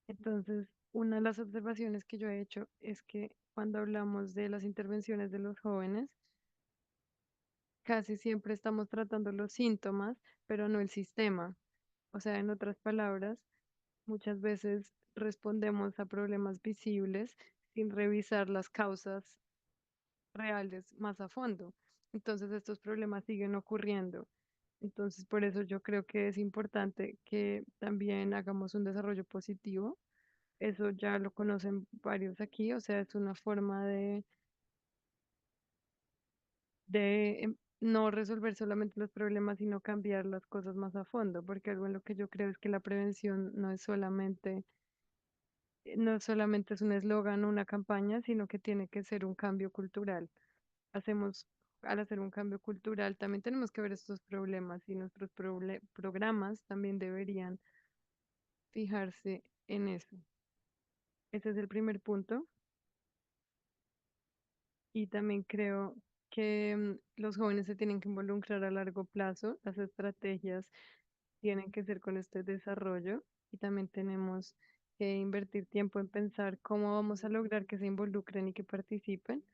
Entonces, una de las observaciones que yo he hecho es que cuando hablamos de las intervenciones de los jóvenes, casi siempre estamos tratando los síntomas, pero no el sistema. O sea, en otras palabras, muchas veces respondemos a problemas visibles sin revisar las causas reales más a fondo. Entonces, estos problemas siguen ocurriendo. Entonces, por eso yo creo que es importante que también hagamos un desarrollo positivo. Eso ya lo conocen varios aquí, o sea, es una forma de no resolver solamente los problemas, sino cambiar las cosas más a fondo, porque algo en lo que yo creo es que la prevención no solamente es un eslogan o una campaña, sino que tiene que ser un cambio cultural. Hacemos al hacer un cambio cultural también tenemos que ver estos problemas y nuestros programas también deberían fijarse en eso. Ese es el primer punto. Y también creo que los jóvenes se tienen que involucrar a largo plazo. Las estrategias tienen que ser con este desarrollo y también tenemos que invertir tiempo en pensar cómo vamos a lograr que se involucren y que participen.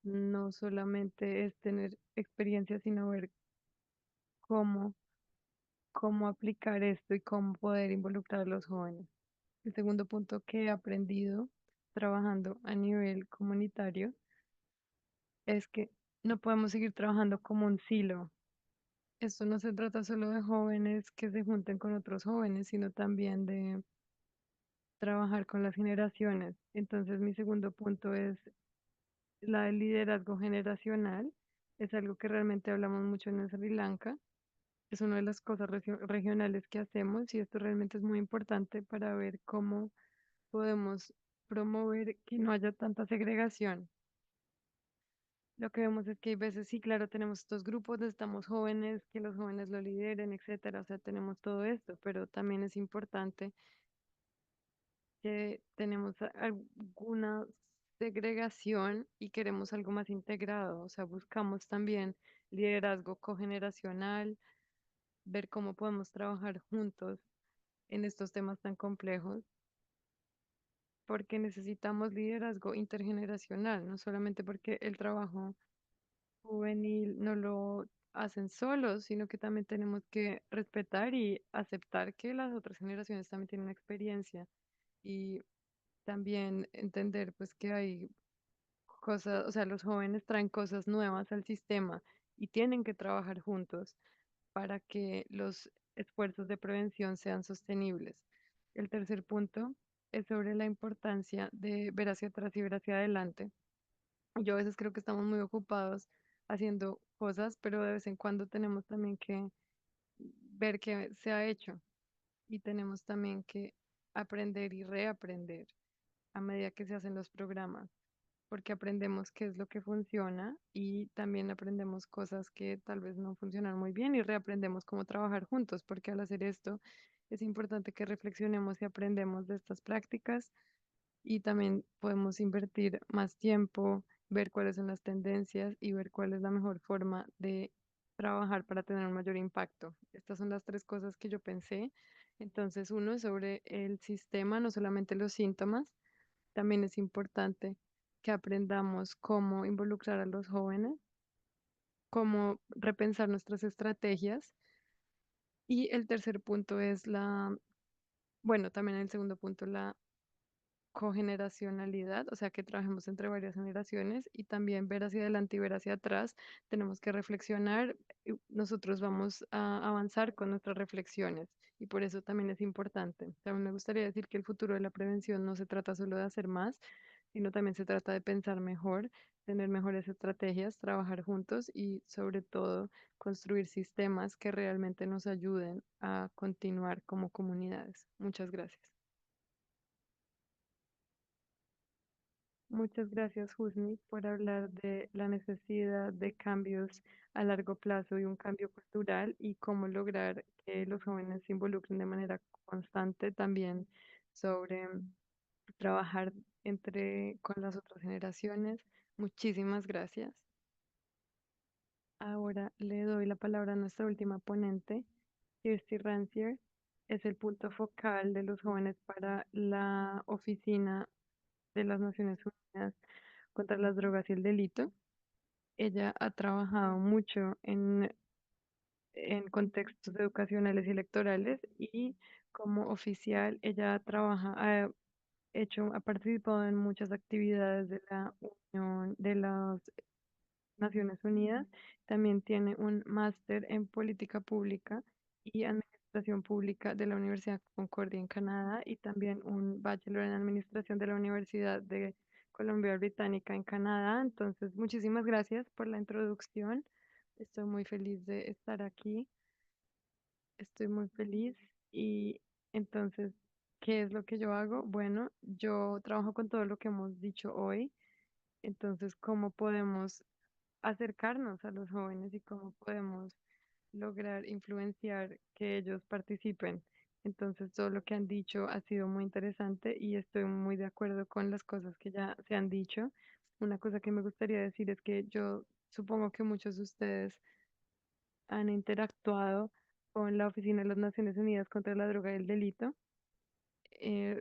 No solamente es tener experiencia, sino ver cómo, cómo aplicar esto y cómo poder involucrar a los jóvenes. El segundo punto que he aprendido trabajando a nivel comunitario es que no podemos seguir trabajando como un silo. Esto no se trata solo de jóvenes que se junten con otros jóvenes, sino también de trabajar con las generaciones. Entonces, mi segundo punto es la del liderazgo generacional. Es algo que realmente hablamos mucho en Sri Lanka. Es una de las cosas regionales que hacemos y esto realmente es muy importante para ver cómo podemos promover que no haya tanta segregación. Lo que vemos es que hay veces, sí, claro, tenemos estos grupos de estamos jóvenes, que los jóvenes lo lideren, etcétera, o sea, tenemos todo esto, pero también es importante que tenemos alguna segregación y queremos algo más integrado, o sea, buscamos también liderazgo cogeneracional, ver cómo podemos trabajar juntos en estos temas tan complejos, porque necesitamos liderazgo intergeneracional, no solamente porque el trabajo juvenil no lo hacen solos, sino que también tenemos que respetar y aceptar que las otras generaciones también tienen experiencia y también entender pues que hay cosas, o sea, los jóvenes traen cosas nuevas al sistema y tienen que trabajar juntos para que los esfuerzos de prevención sean sostenibles. El tercer punto es sobre la importancia de ver hacia atrás y ver hacia adelante. Yo a veces creo que estamos muy ocupados haciendo cosas, pero de vez en cuando tenemos también que ver qué se ha hecho y tenemos también que aprender y reaprender a medida que se hacen los programas, porque aprendemos qué es lo que funciona y también aprendemos cosas que tal vez no funcionan muy bien y reaprendemos cómo trabajar juntos, porque al hacer esto es importante que reflexionemos y aprendemos de estas prácticas y también podemos invertir más tiempo, ver cuáles son las tendencias y ver cuál es la mejor forma de trabajar para tener un mayor impacto. Estas son las tres cosas que yo pensé. Entonces, uno es sobre el sistema, no solamente los síntomas, también es importante que aprendamos cómo involucrar a los jóvenes, cómo repensar nuestras estrategias. Y el tercer punto es bueno, también el segundo punto, la cogeneracionalidad, o sea, que trabajemos entre varias generaciones y también ver hacia adelante y ver hacia atrás. Tenemos que reflexionar, y nosotros vamos a avanzar con nuestras reflexiones y por eso también es importante. También me gustaría decir que el futuro de la prevención no se trata solo de hacer más, sino también se trata de pensar mejor, tener mejores estrategias, trabajar juntos y sobre todo construir sistemas que realmente nos ayuden a continuar como comunidades. Muchas gracias. Muchas gracias, Husni, por hablar de la necesidad de cambios a largo plazo y un cambio cultural y cómo lograr que los jóvenes se involucren de manera constante también sobre trabajar con las otras generaciones. Muchísimas gracias. Ahora le doy la palabra a nuestra última ponente, Kirsty Rancier. Es el punto focal de los jóvenes para la Oficina de las Naciones Unidas contra las drogas y el delito. Ella ha trabajado mucho en contextos educacionales y electorales y como oficial ella ha ha participado en muchas actividades de la Unión de las Naciones Unidas. También tiene un máster en política pública y administración pública de la Universidad Concordia en Canadá y también un bachelor en administración de la Universidad de Columbia Británica en Canadá. Entonces, muchísimas gracias por la introducción. Estoy muy feliz de estar aquí. Estoy muy feliz y entonces, ¿qué es lo que yo hago? Bueno, yo trabajo con todo lo que hemos dicho hoy. Entonces, ¿cómo podemos acercarnos a los jóvenes y cómo podemos lograr influenciar que ellos participen. Entonces, todo lo que han dicho ha sido muy interesante y estoy muy de acuerdo con las cosas que ya se han dicho. Una cosa que me gustaría decir es que yo supongo que muchos de ustedes han interactuado con la Oficina de las Naciones Unidas contra la Droga y el Delito.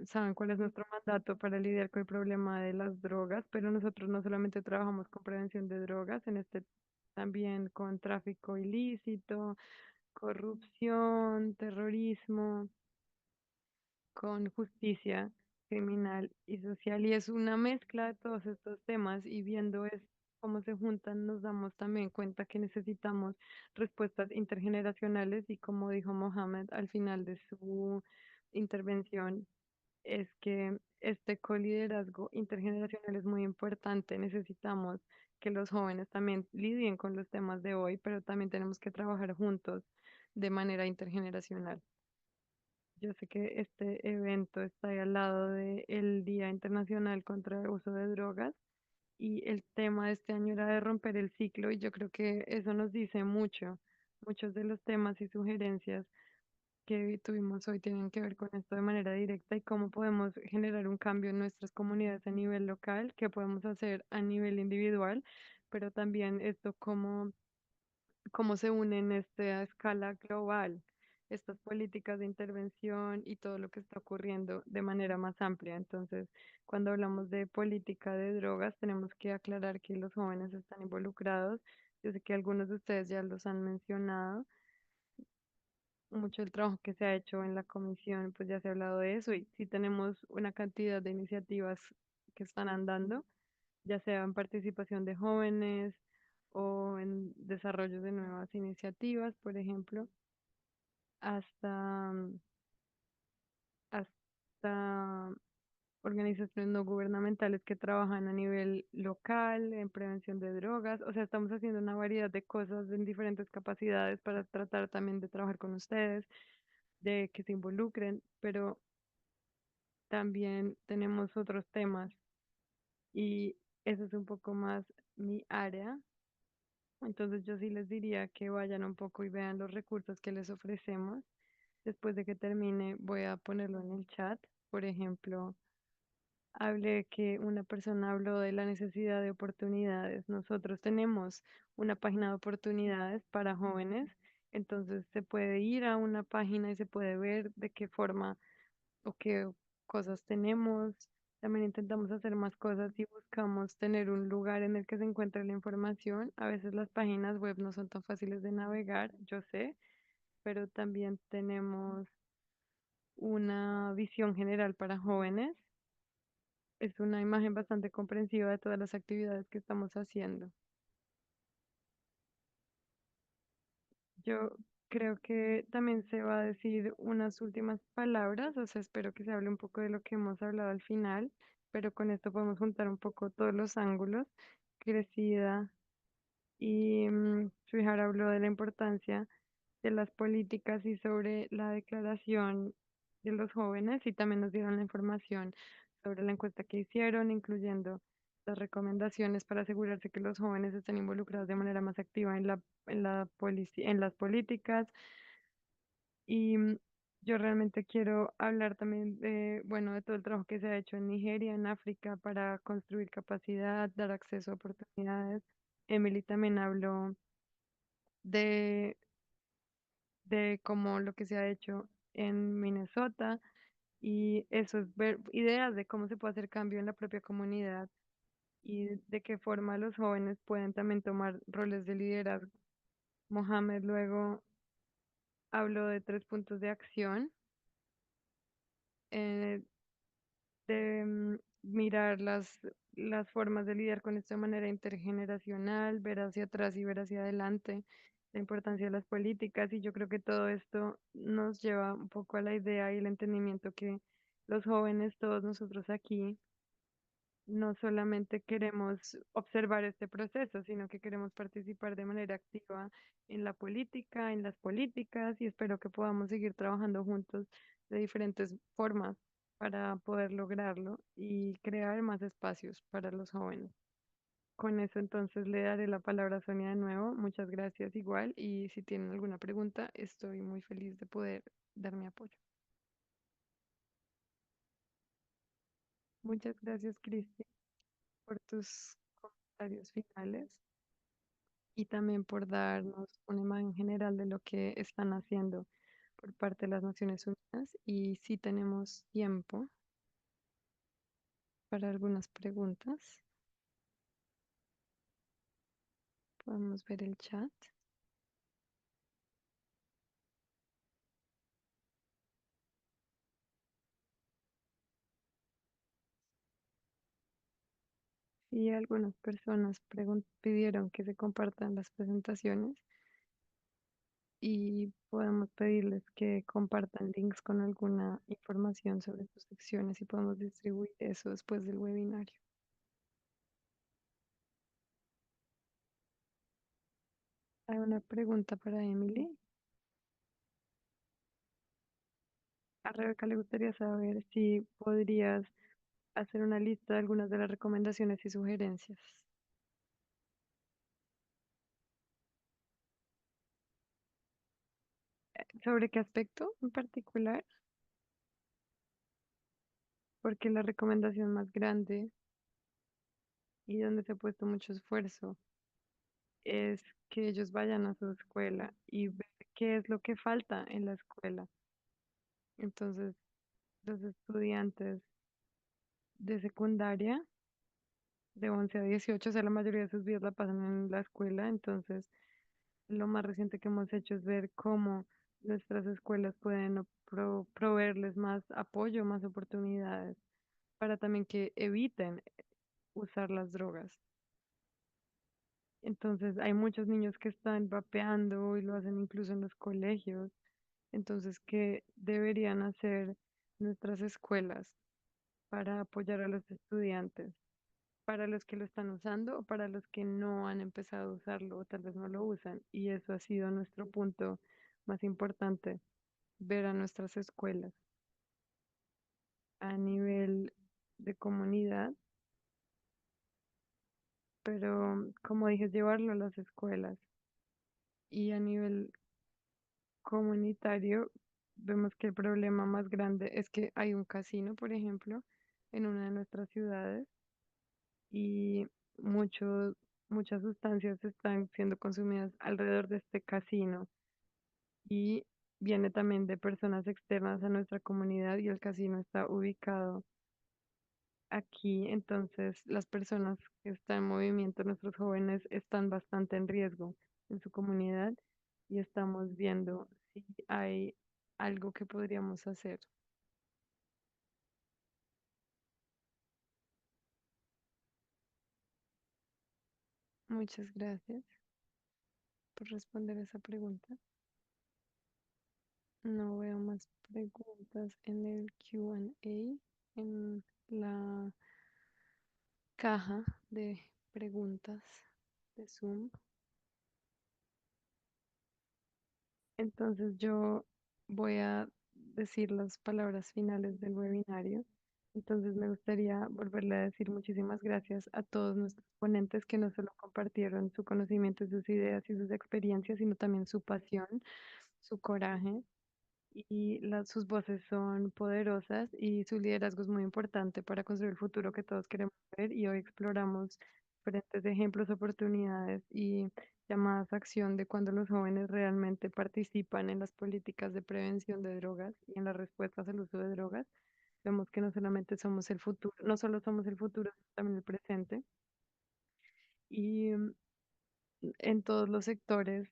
Saben cuál es nuestro mandato para lidiar con el problema de las drogas, pero nosotros no solamente trabajamos con prevención de drogas, en este también con tráfico ilícito, corrupción, terrorismo, con justicia criminal y social. Y es una mezcla de todos estos temas y viendo cómo se juntan, nos damos también cuenta que necesitamos respuestas intergeneracionales y como dijo Mohammed al final de su intervención, es que este coliderazgo intergeneracional es muy importante. Necesitamos que los jóvenes también lidien con los temas de hoy, pero también tenemos que trabajar juntos de manera intergeneracional. Yo sé que este evento está ahí al lado del Día Internacional contra el Uso de Drogas y el tema de este año era de romper el ciclo y yo creo que eso nos dice mucho. Muchos de los temas y sugerencias que tuvimos hoy tienen que ver con esto de manera directa y cómo podemos generar un cambio en nuestras comunidades a nivel local, qué podemos hacer a nivel individual, pero también esto cómo se unen a escala global estas políticas de intervención y todo lo que está ocurriendo de manera más amplia. Entonces, cuando hablamos de política de drogas, tenemos que aclarar que los jóvenes están involucrados. Yo sé que algunos de ustedes ya los han mencionado. Mucho del trabajo que se ha hecho en la comisión, pues ya se ha hablado de eso y sí tenemos una cantidad de iniciativas que están andando, ya sea en participación de jóvenes o en desarrollo de nuevas iniciativas, por ejemplo, hasta, hasta organizaciones no gubernamentales que trabajan a nivel local en prevención de drogas. O sea, estamos haciendo una variedad de cosas en diferentes capacidades para tratar también de trabajar con ustedes, de que se involucren, pero también tenemos otros temas y eso es un poco más mi área. Entonces yo sí les diría que vayan un poco y vean los recursos que les ofrecemos. Después de que termine, voy a ponerlo en el chat. Por ejemplo, hablé que una persona habló de la necesidad de oportunidades. Nosotros tenemos una página de oportunidades para jóvenes. Entonces se puede ir a una página y se puede ver de qué forma o qué cosas tenemos. También intentamos hacer más cosas y buscamos tener un lugar en el que se encuentre la información. A veces las páginas web no son tan fáciles de navegar, yo sé, pero también tenemos una visión general para jóvenes. Es una imagen bastante comprensiva de todas las actividades que estamos haciendo. Yo creo que también se va a decir unas últimas palabras, o sea, espero que se hable un poco de lo que hemos hablado al final, pero con esto podemos juntar un poco todos los ángulos. Crecida y Suihar habló de la importancia de las políticas y sobre la declaración de los jóvenes y también nos dieron la información sobre la encuesta que hicieron, incluyendo las recomendaciones para asegurarse que los jóvenes estén involucrados de manera más activa en las políticas. Y yo realmente quiero hablar también de, bueno, de todo el trabajo que se ha hecho en Nigeria, en África, para construir capacidad, dar acceso a oportunidades. Emily también habló de, de cómo lo que se ha hecho en Minnesota y eso es ver ideas de cómo se puede hacer cambio en la propia comunidad y de qué forma los jóvenes pueden también tomar roles de liderazgo. Mohamed luego habló de 3 puntos de acción, eh, de mirar las formas de lidiar con esto de manera intergeneracional, ver hacia atrás y ver hacia adelante, la importancia de las políticas y yo creo que todo esto nos lleva un poco a la idea y el entendimiento que los jóvenes, todos nosotros aquí, no solamente queremos observar este proceso, sino que queremos participar de manera activa en la política, en las políticas y espero que podamos seguir trabajando juntos de diferentes formas para poder lograrlo y crear más espacios para los jóvenes. con eso entonces le daré la palabra a Sonia de nuevo. Muchas gracias igual y si tienen alguna pregunta, estoy muy feliz de poder dar mi apoyo. Muchas gracias, Cristi, por tus comentarios finales y también por darnos una imagen general de lo que están haciendo por parte de las Naciones Unidas. Y si tenemos tiempo para algunas preguntas, podemos ver el chat. Y algunas personas pidieron que se compartan las presentaciones y podemos pedirles que compartan links con alguna información sobre sus secciones y podemos distribuir eso después del webinario. Hay una pregunta para Emily. A Rebeca le gustaría saber si podrías hacer una lista de algunas de las recomendaciones y sugerencias. ¿Sobre qué aspecto en particular? Porque la recomendación más grande y donde se ha puesto mucho esfuerzo es que ellos vayan a su escuela y ver qué es lo que falta en la escuela. Entonces, los estudiantes de secundaria de 11 a 18, o sea, la mayoría de sus vidas la pasan en la escuela, entonces lo más reciente que hemos hecho es ver cómo nuestras escuelas pueden proveerles más apoyo, más oportunidades para también que eviten usar las drogas. Entonces, hay muchos niños que están vapeando y lo hacen incluso en los colegios. Entonces, ¿qué deberían hacer nuestras escuelas para apoyar a los estudiantes? Para los que lo están usando o para los que no han empezado a usarlo o tal vez no lo usan. Y eso ha sido nuestro punto más importante, ver a nuestras escuelas a nivel de comunidad, pero como dije, llevarlo a las escuelas y a nivel comunitario, vemos que el problema más grande es que hay un casino, por ejemplo, en una de nuestras ciudades y muchos, muchas sustancias están siendo consumidas alrededor de este casino y viene también de personas externas a nuestra comunidad y el casino está ubicado aquí, entonces las personas que están en movimiento, nuestros jóvenes, están bastante en riesgo en su comunidad y estamos viendo si hay algo que podríamos hacer. Muchas gracias por responder esa pregunta. No veo más preguntas en el Q&A, en la caja de preguntas de Zoom. Entonces yo voy a decir las palabras finales del webinario. Entonces me gustaría volverle a decir muchísimas gracias a todos nuestros ponentes que no solo compartieron su conocimiento, sus ideas y sus experiencias, sino también su pasión, su coraje y sus voces son poderosas y su liderazgo es muy importante para construir el futuro que todos queremos ver y hoy exploramos diferentes ejemplos, oportunidades y llamadas a acción de cuando los jóvenes realmente participan en las políticas de prevención de drogas y en las respuestas al uso de drogas. Vemos que no solamente somos el futuro, no solo somos el futuro, sino también el presente y en todos los sectores,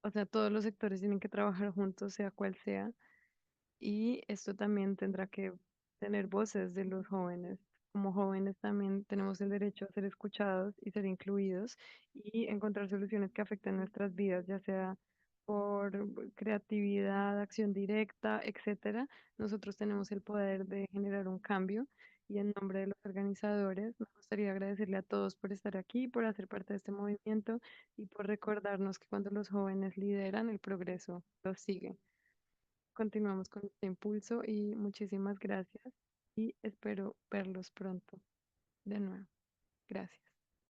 o sea, todos los sectores tienen que trabajar juntos, sea cual sea. Y esto también tendrá que tener voces de los jóvenes. Como jóvenes también tenemos el derecho a ser escuchados y ser incluidos y encontrar soluciones que afecten nuestras vidas, ya sea por creatividad, acción directa, etcétera. Nosotros tenemos el poder de generar un cambio y en nombre de los organizadores me gustaría agradecerle a todos por estar aquí, por hacer parte de este movimiento y por recordarnos que cuando los jóvenes lideran, el progreso los sigue. Continuamos con este impulso y muchísimas gracias y espero verlos pronto de nuevo. Gracias.